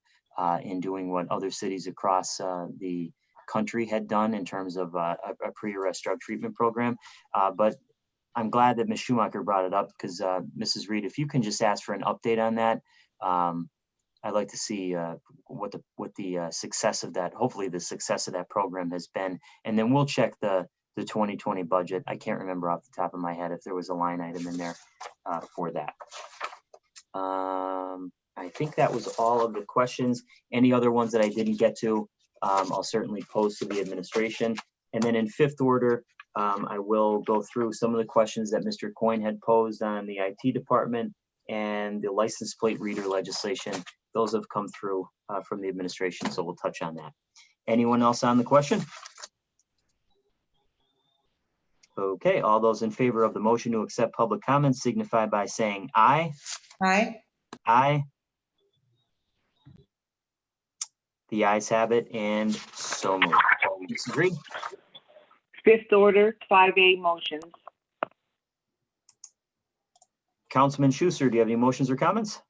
in doing what other cities across the country had done in terms of a pre-arrest drug treatment program. But I'm glad that Ms. Schumacher brought it up because Mrs. Reed, if you can just ask for an update on that, I'd like to see what the success of that, hopefully the success of that program has been, and then we'll check the 2020 budget. I can't remember off the top of my head if there was a line item in there for that. I think that was all of the questions. Any other ones that I didn't get to, I'll certainly pose to the administration. And then in fifth order, I will go through some of the questions that Mr. Coyne had posed on the IT department and the license plate reader legislation. Those have come through from the administration, so we'll touch on that. Anyone else on the question? Okay, all those in favor of the motion to accept public comments signify by saying aye. Aye. Aye. The ayes have it, and so moved. Disagree? Fifth order, 5A motions. Councilman Schuster, do you have any motions or comments?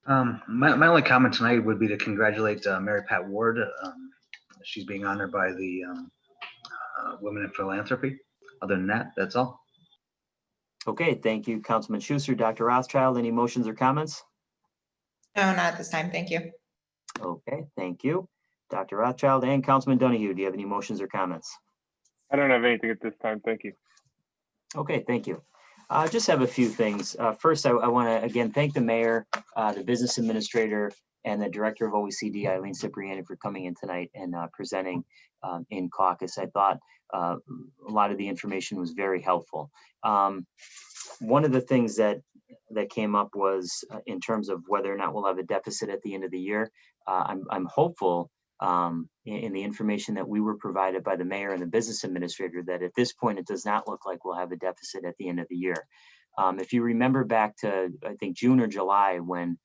My only comment tonight would be to congratulate Mary Pat Ward. She's being honored by the Women in Philanthropy. Other than that, that's all. Okay, thank you, Councilman Schuster. Dr. Rothchild, any motions or comments? No, not at this time. Thank you. Okay, thank you. Dr. Rothchild and Councilman Donahue, do you have any motions or comments? I don't have anything at this time. Thank you. Okay, thank you. I just have a few things. First, I want to again thank the mayor, the business administrator, and the director of OECD, Eileen Cipriani, for coming in tonight and presenting in caucus. I thought a lot of the information was very helpful. One of the things that came up was in terms of whether or not we'll have a deficit at the end of the year. I'm hopeful in the information that we were provided by the mayor and the business administrator that at this point, it does not look like we'll have a deficit at the end of the year. If you remember back to, I think, June or July, when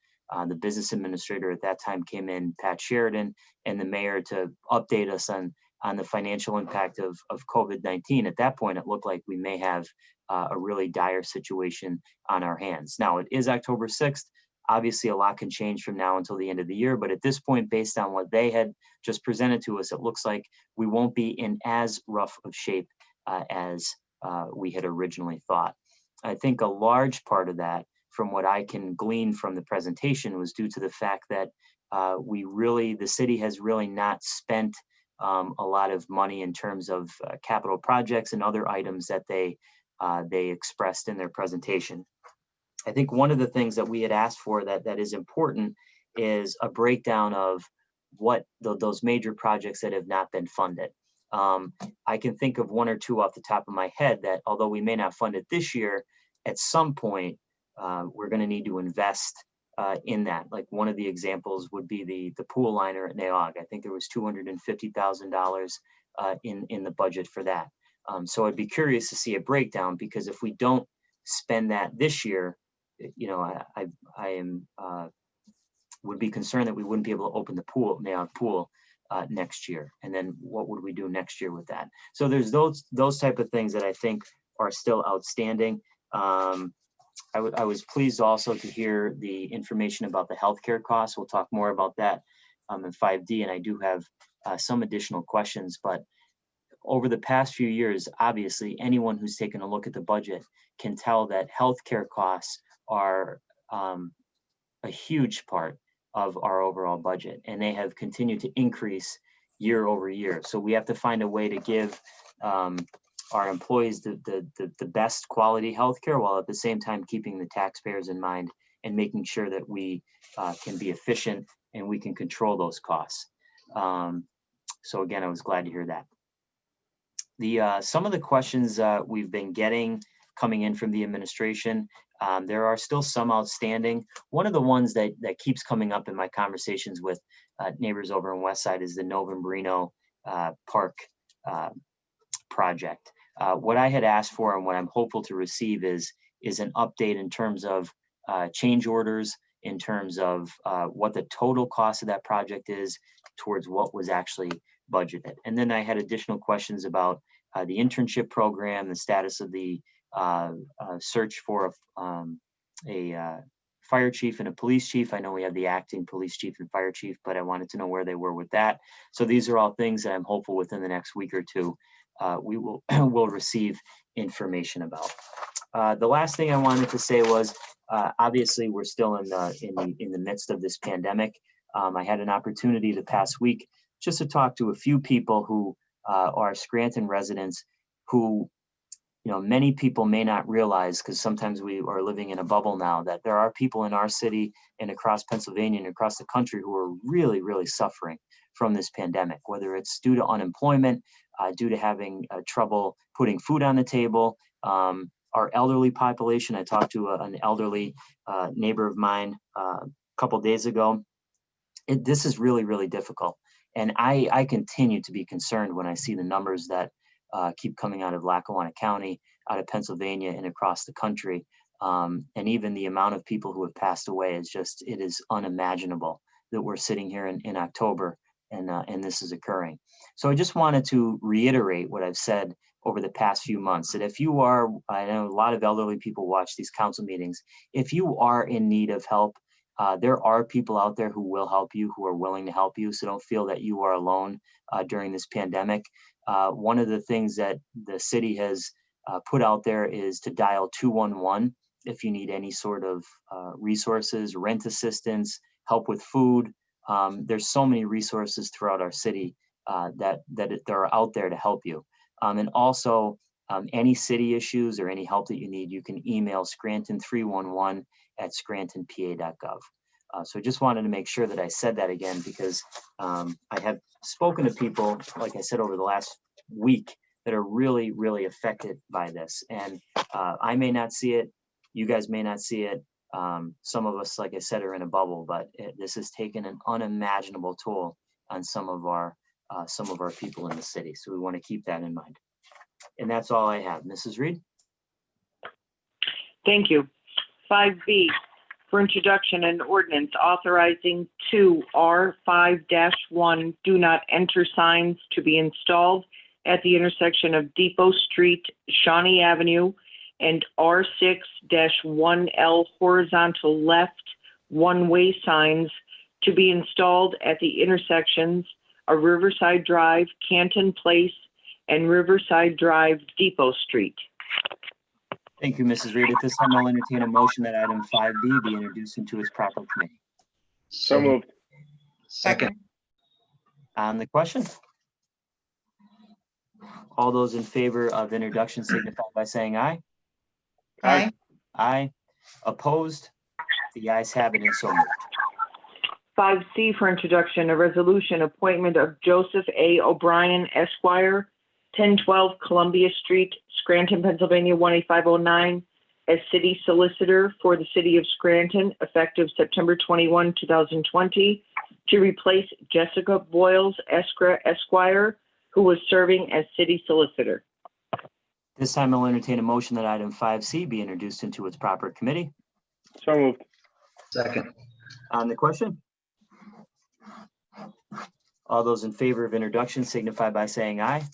the business administrator at that time came in, Pat Sheridan, and the mayor to update us on the financial impact of COVID-19. At that point, it looked like we may have a really dire situation on our hands. Now, it is October 6th. Obviously, a lot can change from now until the end of the year, but at this point, based on what they had just presented to us, it looks like we won't be in as rough of shape as we had originally thought. I think a large part of that, from what I can glean from the presentation, was due to the fact that the city has really not spent a lot of money in terms of capital projects and other items that they expressed in their presentation. I think one of the things that we had asked for that is important is a breakdown of what those major projects that have not been funded. I can think of one or two off the top of my head that, although we may not fund it this year, at some point we're going to need to invest in that. Like one of the examples would be the pool liner at Naog. I think there was $250,000 in the budget for that. So I'd be curious to see a breakdown, because if we don't spend that this year, I would be concerned that we wouldn't be able to open the Naog pool next year. And then what would we do next year with that? So there's those type of things that I think are still outstanding. I was pleased also to hear the information about the healthcare costs. We'll talk more about that in 5D, and I do have some additional questions. But over the past few years, obviously, anyone who's taken a look at the budget can tell that healthcare costs are a huge part of our overall budget, and they have continued to increase year over year. So we have to find a way to give our employees the best quality healthcare, while at the same time keeping the taxpayers in mind and making sure that we can be efficient and we can control those costs. So again, I was glad to hear that. Some of the questions we've been getting coming in from the administration, there are still some outstanding. One of the ones that keeps coming up in my conversations with neighbors over in Westside is the Novembrino Park project. What I had asked for and what I'm hopeful to receive is an update in terms of change orders, in terms of what the total cost of that project is towards what was actually budgeted. And then I had additional questions about the internship program, the status of the search for a fire chief and a police chief. I know we have the acting police chief and fire chief, but I wanted to know where they were with that. So these are all things that I'm hopeful within the next week or two we will receive information about. The last thing I wanted to say was, obviously, we're still in the midst of this pandemic. I had an opportunity the past week just to talk to a few people who are Scranton residents who, many people may not realize, because sometimes we are living in a bubble now, that there are people in our city and across Pennsylvania and across the country who are really, really suffering from this pandemic, whether it's due to unemployment, due to having trouble putting food on the table. Our elderly population, I talked to an elderly neighbor of mine a couple days ago. This is really, really difficult. And I continue to be concerned when I see the numbers that keep coming out of Lackawanna County, out of Pennsylvania and across the country. And even the amount of people who have passed away is just, it is unimaginable that we're sitting here in October and this is occurring. So I just wanted to reiterate what I've said over the past few months, that if you are, I know a lot of elderly people watch these council meetings, if you are in need of help, there are people out there who will help you, who are willing to help you. So don't feel that you are alone during this pandemic. One of the things that the city has put out there is to dial 211 if you need any sort of resources, rent assistance, help with food. There's so many resources throughout our city that are out there to help you. And also any city issues or any help that you need, you can email scranton311@scrantonpa.gov. So I just wanted to make sure that I said that again, because I have spoken to people, like I said, over the last week that are really, really affected by this. And I may not see it. You guys may not see it. Some of us, like I said, are in a bubble, but this has taken an unimaginable toll on some of our people in the city. So we want to keep that in mind. And that's all I have. Mrs. Reed? Thank you. 5B, for introduction, an ordinance authorizing 2 R5-1 do not enter signs to be installed at the intersection of Depot Street, Shawnee Avenue, and R6-1L horizontal left one-way signs to be installed at the intersections of Riverside Drive, Canton Place, and Riverside Drive, Depot Street. Thank you, Mrs. Reed. At this time, I'll entertain a motion that item 5B be introduced into its proper committee. So moved. Second. On the question? All those in favor of introduction signify by saying aye. Aye. Aye. Opposed? The ayes have it and so moved. 5C for introduction, a resolution appointment of Joseph A. O'Brien, Esquire, 1012 Columbia Street, Scranton, Pennsylvania, 18509, as city solicitor for the city of Scranton, effective September 21, 2020, to replace Jessica Boyles, Esquire, who was serving as city solicitor. This time I'll entertain a motion that item 5C be introduced into its proper committee. So moved. Second. On the question? All those in favor of introduction signify by saying aye.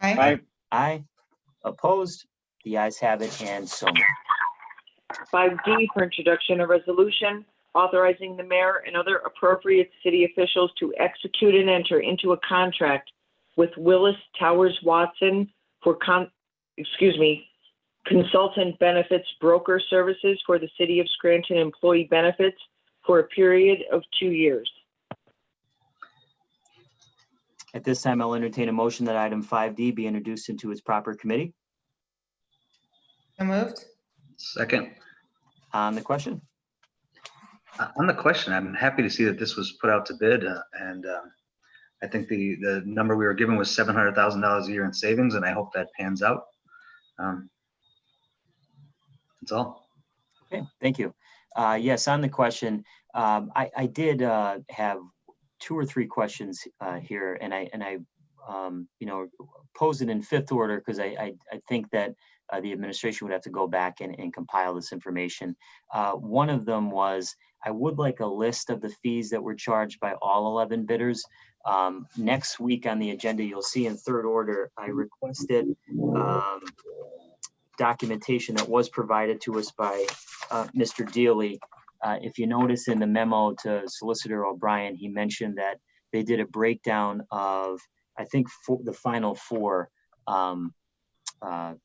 Aye. Aye. Opposed? The ayes have it and so moved. 5D for introduction, a resolution authorizing the mayor and other appropriate city officials to execute and enter into a contract with Willis Towers Watson for consultant benefits broker services for the City of Scranton employee benefits for a period of 2 years. At this time, I'll entertain a motion that item 5D be introduced into its proper committee. So moved. Second. On the question? On the question, I'm happy to see that this was put out to bid, and I think the number we were given was $700,000 a year in savings, and I hope that pans out. That's all. Okay, thank you. Yes, on the question, I did have 2 or 3 questions here, and I posed it in 5th order because I think that the administration would have to go back and compile this information. One of them was, I would like a list of the fees that were charged by all 11 bidders. Next week on the agenda, you'll see in 3rd order, I requested documentation that was provided to us by Mr. Dealey. If you notice in the memo to Solicitor O'Brien, he mentioned that they did a breakdown of, I think, the final 4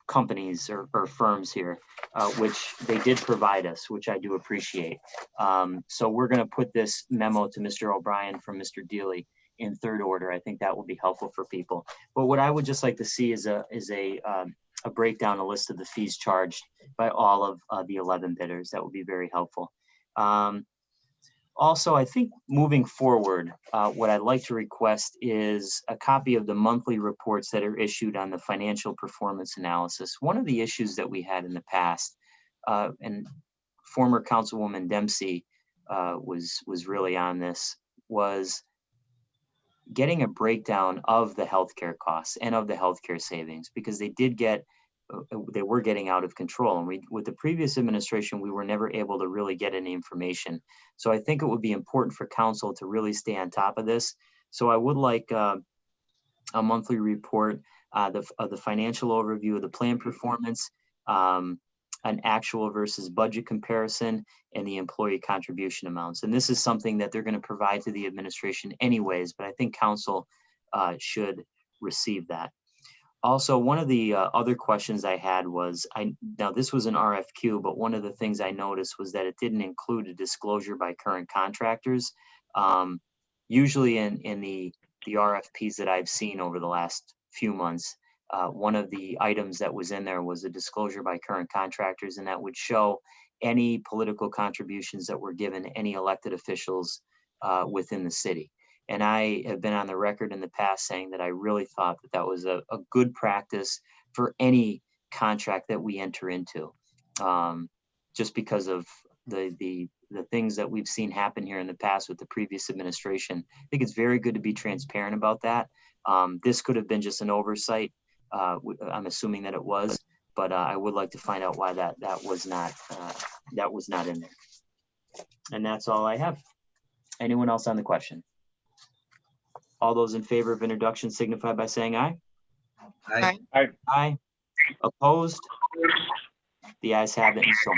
companies or firms here, which they did provide us, which I do appreciate. So we're going to put this memo to Mr. O'Brien from Mr. Dealey in 3rd order. I think that will be helpful for people. But what I would just like to see is a breakdown, a list of the fees charged by all of the 11 bidders. That would be very helpful. Also, I think moving forward, what I'd like to request is a copy of the monthly reports that are issued on the financial performance analysis. One of the issues that we had in the past, and former Councilwoman Dempsey was really on this, was getting a breakdown of the healthcare costs and of the healthcare savings, because they were getting out of control. And with the previous administration, we were never able to really get any information. So I think it would be important for council to really stay on top of this. So I would like a monthly report of the financial overview of the plan performance, an actual versus budget comparison, and the employee contribution amounts. And this is something that they're going to provide to the administration anyways, but I think council should receive that. Also, one of the other questions I had was, now this was an RFQ, but one of the things I noticed was that it didn't include a disclosure by current contractors. Usually in the RFPs that I've seen over the last few months, one of the items that was in there was a disclosure by current contractors, and that would show any political contributions that were given to any elected officials within the city. And I have been on the record in the past saying that I really thought that that was a good practice for any contract that we enter into, just because of the things that we've seen happen here in the past with the previous administration. I think it's very good to be transparent about that. This could have been just an oversight. I'm assuming that it was, but I would like to find out why that was not in there. And that's all I have. Anyone else on the question? All those in favor of introduction signify by saying aye. Aye. Aye. Aye. Opposed? The ayes have it, and so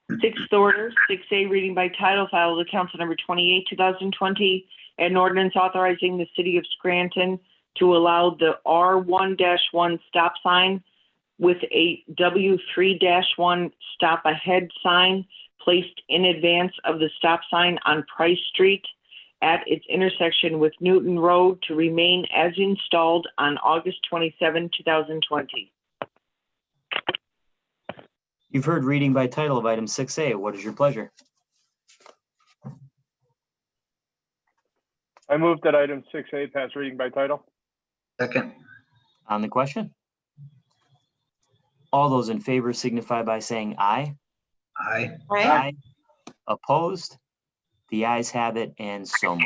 moved. 6th order, 6A, reading by title, file of the council number 28, 2020, an ordinance authorizing the City of Scranton to allow the R1-1 stop sign with a W3-1 stop ahead sign placed in advance of the stop sign on Price Street at its intersection with Newton Road to remain as installed on August 27, 2020. You've heard reading by title of item 6A. What is your pleasure? I move that item 6A pass reading by title. Second. On the question? All those in favor signify by saying aye. Aye. Aye. Opposed? The ayes have it, and so moved.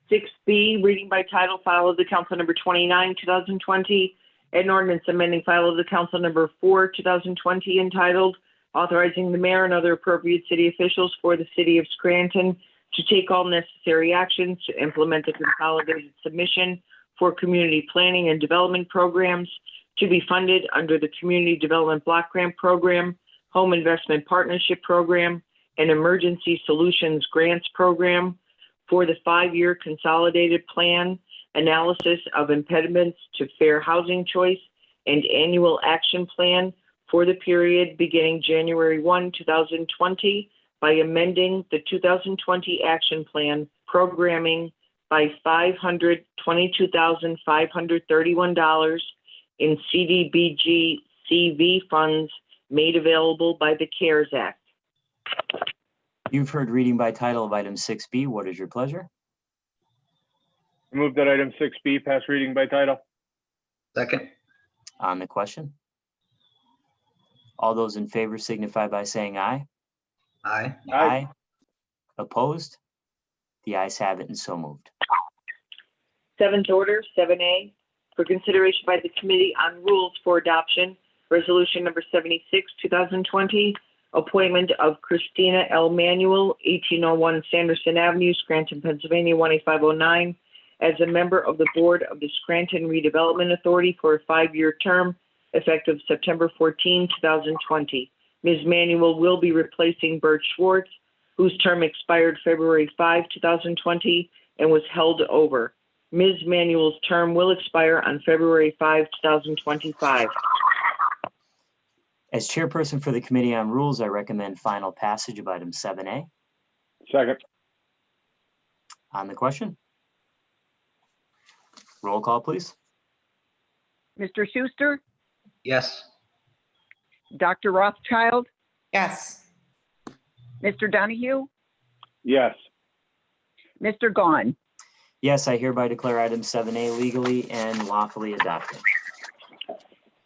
6B, reading by title, file of the council number 29, 2020, an ordinance amending file of the council number 4, 2020, entitled authorizing the mayor and other appropriate city officials for the City of Scranton to take all necessary actions to implement a consolidated submission for community planning and development programs to be funded under the Community Development Block Grant Program, Home Investment Partnership Program, and Emergency Solutions Grants Program for the 5-year consolidated plan analysis of impediments to fair housing choice, and annual action plan for the period beginning January 1, 2020 by amending the 2020 action plan programming by $522,531 in CDBG CV funds made available by the CARES Act. You've heard reading by title of item 6B. What is your pleasure? Move that item 6B pass reading by title. Second. On the question? All those in favor signify by saying aye. Aye. Aye. Opposed? The ayes have it and so moved. Seventh order, 7A, for consideration by the Committee on Rules for Adoption, Resolution number 76, 2020, appointment of Christina L. Manuel, 1801 Sanderson Avenue, Scranton, Pennsylvania, 18509, as a member of the Board of the Scranton Redevelopment Authority for a 5-year term effective September 14, 2020. Ms. Manuel will be replacing Bert Schwartz, whose term expired February 5, 2020, and was held over. Ms. Manuel's term will expire on February 5, 2025. As chairperson for the Committee on Rules, I recommend final passage of item 7A. Second. On the question? Roll call, please. Mr. Schuster, Yes. Dr. Rothchild, Yes. Mr. Donahue, Yes. Mr. Gaughan. Yes, I hereby declare item 7A legally and lawfully adopted.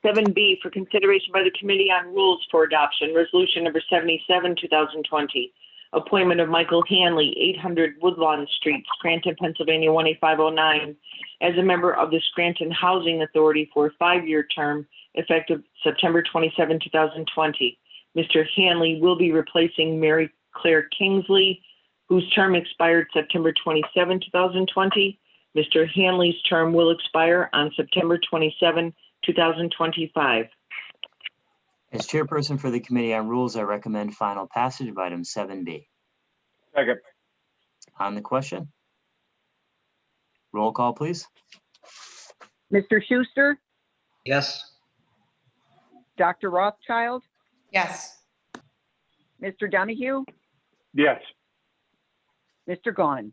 7B, for consideration by the Committee on Rules for Adoption, Resolution number 77, 2020, appointment of Michael Hanley, 800 Woodlawn Street, Scranton, Pennsylvania, 18509, as a member of the Scranton Housing Authority for a 5-year term effective September 27, 2020. Mr. Hanley will be replacing Mary Claire Kingsley, whose term expired September 27, 2020. Mr. Hanley's term will expire on September 27, 2025. As chairperson for the Committee on Rules, I recommend final passage of item 7B. Second. On the question? Roll call, please. Mr. Schuster, Yes. Dr. Rothchild, Yes. Mr. Donahue, Yes. Mr. Gaughan.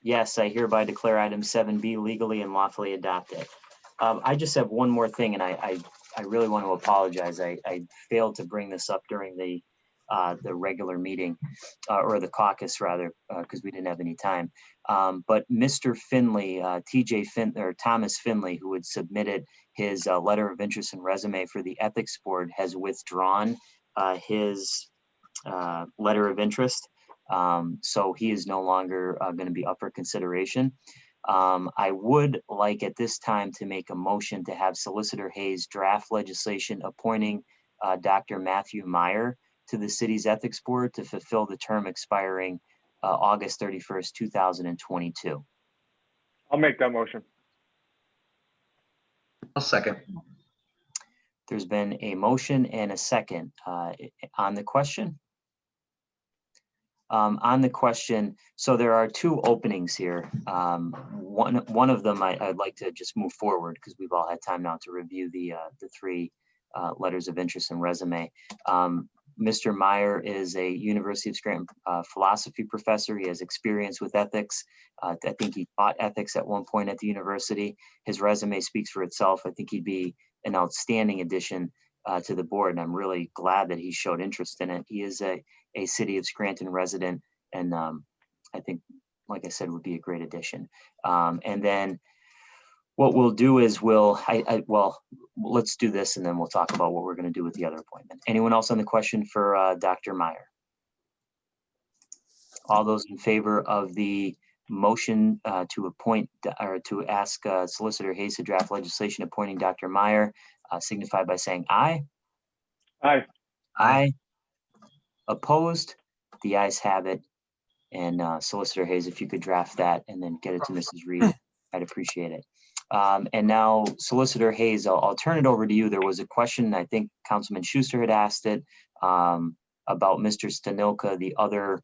Yes, I hereby declare item 7B legally and lawfully adopted. I just have one more thing, and I really want to apologize. I failed to bring this up during the regular meeting, or the caucus rather, because we didn't have any time. But Mr. Finley, Thomas Finley, who had submitted his letter of interest and resume for the ethics board, has withdrawn his letter of interest. So he is no longer going to be up for consideration. I would like at this time to make a motion to have Solicitor Hayes draft legislation appointing Dr. Matthew Meyer to the city's ethics board to fulfill the term expiring August 31st, 2022. I'll make that motion. I'll second. There's been a motion and a second on the question. On the question, so there are 2 openings here. One of them I'd like to just move forward because we've all had time now to review the 3 letters of interest and resume. Mr. Meyer is a University of Scranton philosophy professor. He has experience with ethics. I think he taught ethics at one point at the university. His resume speaks for itself. I think he'd be an outstanding addition to the board, and I'm really glad that he showed interest in it. He is a city of Scranton resident, and I think, like I said, would be a great addition. And then what we'll do is let's do this, and then we'll talk about what we're going to do with the other appointment. Anyone else on the question for Dr. Meyer? All those in favor of the motion to appoint or to ask Solicitor Hayes to draft legislation appointing Dr. Meyer signify by saying aye. Aye. Aye. Opposed? The ayes have it. And Solicitor Hayes, if you could draft that and then get it to Mrs. Reed, I'd appreciate it. And now, Solicitor Hayes, I'll turn it over to you. There was a question, I think Councilman Schuster had asked it, about Mr. Stanilka, the other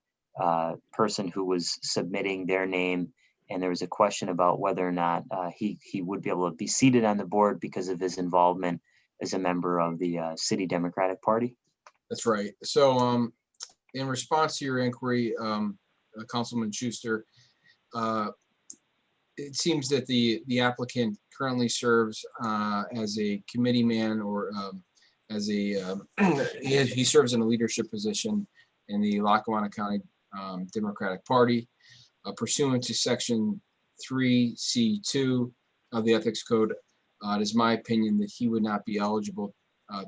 person who was submitting their name And there was a question about whether or not he would be able to be seated on the board because of his involvement as a member of the City Democratic Party. That's right. So in response to your inquiry, Councilman Schuster, it seems that the applicant currently serves as a committee man or as a, he serves in a leadership position in the Lackawanna County Democratic Party. Pursuant to Section 3C2 of the Ethics Code, it is my opinion that he would not be eligible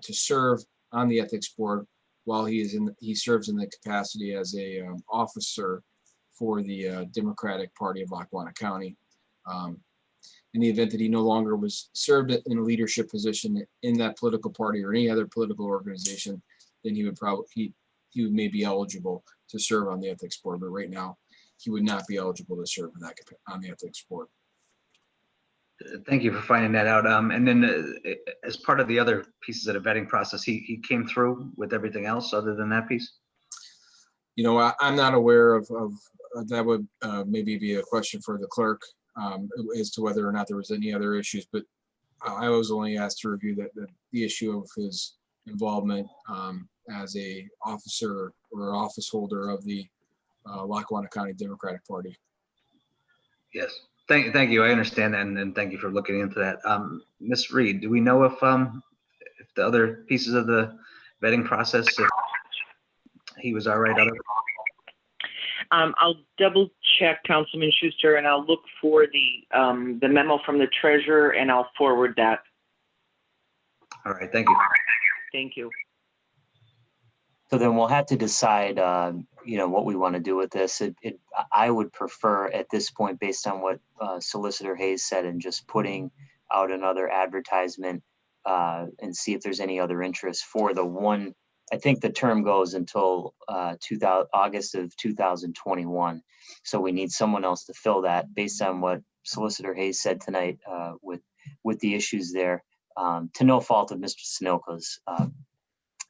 to serve on the Ethics Board while he serves in the capacity as a officer for the Democratic Party of Lackawanna County. In the event that he no longer was served in a leadership position in that political party or any other political organization, then he would may be eligible to serve on the Ethics Board. But right now, he would not be eligible to serve on the Ethics Board. Thank you for finding that out. And then as part of the other pieces of the vetting process, he came through with everything else other than that piece? You know, I'm not aware of that. Would maybe be a question for the clerk as to whether or not there was any other issues, but I was only asked to review the issue of his involvement as a officer or office holder of the Lackawanna County Democratic Party. Yes, thank you. I understand that, and thank you for looking into that. Ms. Reed, do we know if the other pieces of the vetting process, if he was all right? I'll double check, Councilman Schuster, and I'll look for the memo from the treasurer, and I'll forward that. All right, thank you. Thank you. So then we'll have to decide, what we want to do with this. I would prefer at this point, based on what Solicitor Hayes said, and just putting out another advertisement and see if there's any other interest for the one. I think the term goes until August of 2021. So we need someone else to fill that based on what Solicitor Hayes said tonight with the issues there, to no fault of Mr. Sinoka's,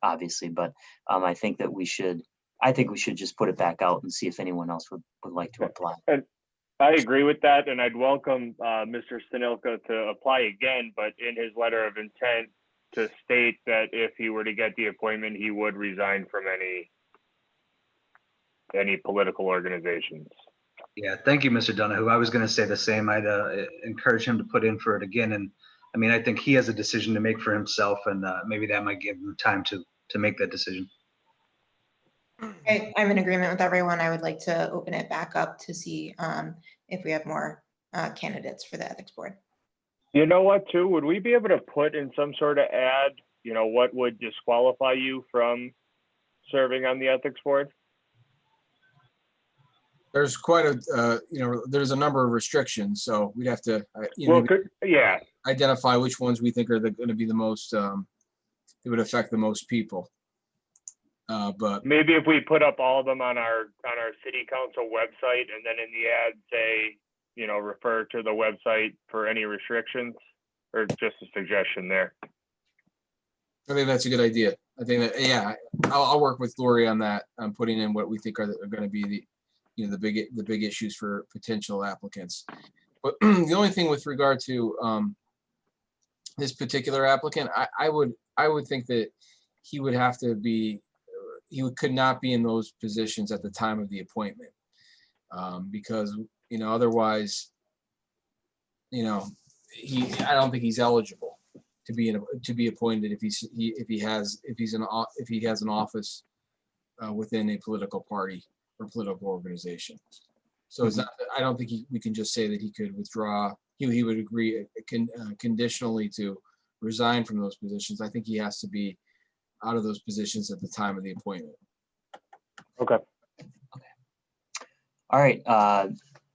obviously, but I think we should just put it back out and see if anyone else would like to apply. And I agree with that, and I'd welcome Mr. Stinilka to apply again, but in his letter of intent to state that if he were to get the appointment, he would resign from any political organizations. Yeah, thank you, Mr. Donahue. I was going to say the same. I'd encourage him to put in for it again. And I mean, I think he has a decision to make for himself, and maybe that might give him time to make that decision. I'm in agreement with everyone. I would like to open it back up to see if we have more candidates for the Ethics Board. You know what, too? Would we be able to put in some sort of ad, what would disqualify you from serving on the Ethics Board? There's quite a, there's a number of restrictions, so we'd have to, identify which ones we think are going to be the most, it would affect the most people. But maybe if we put up all of them on our city council website, and then in the ad say, refer to the website for any restrictions, or just a suggestion there. I think that's a good idea. I think that, I'll work with Lori on that. I'm putting in what we think are going to be the big issues for potential applicants. But the only thing with regard to this particular applicant, I would think that he would have to be, could not be in those positions at the time of the appointment, because otherwise, I don't think he's eligible to be appointed if he has an office within a political party or political organization. So it's not, I don't think we can just say that he could withdraw. He would agree conditionally to resign from those positions. I think he has to be out of those positions at the time of the appointment. Okay. All right.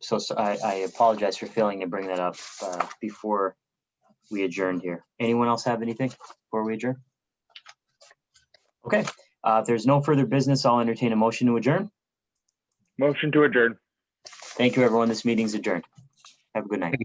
So I apologize for failing to bring that up before we adjourned here. Anyone else have anything before we adjourn? Okay. If there's no further business, I'll entertain a motion to adjourn. Motion to adjourn. Thank you, everyone. This meeting's adjourned. Have a good night.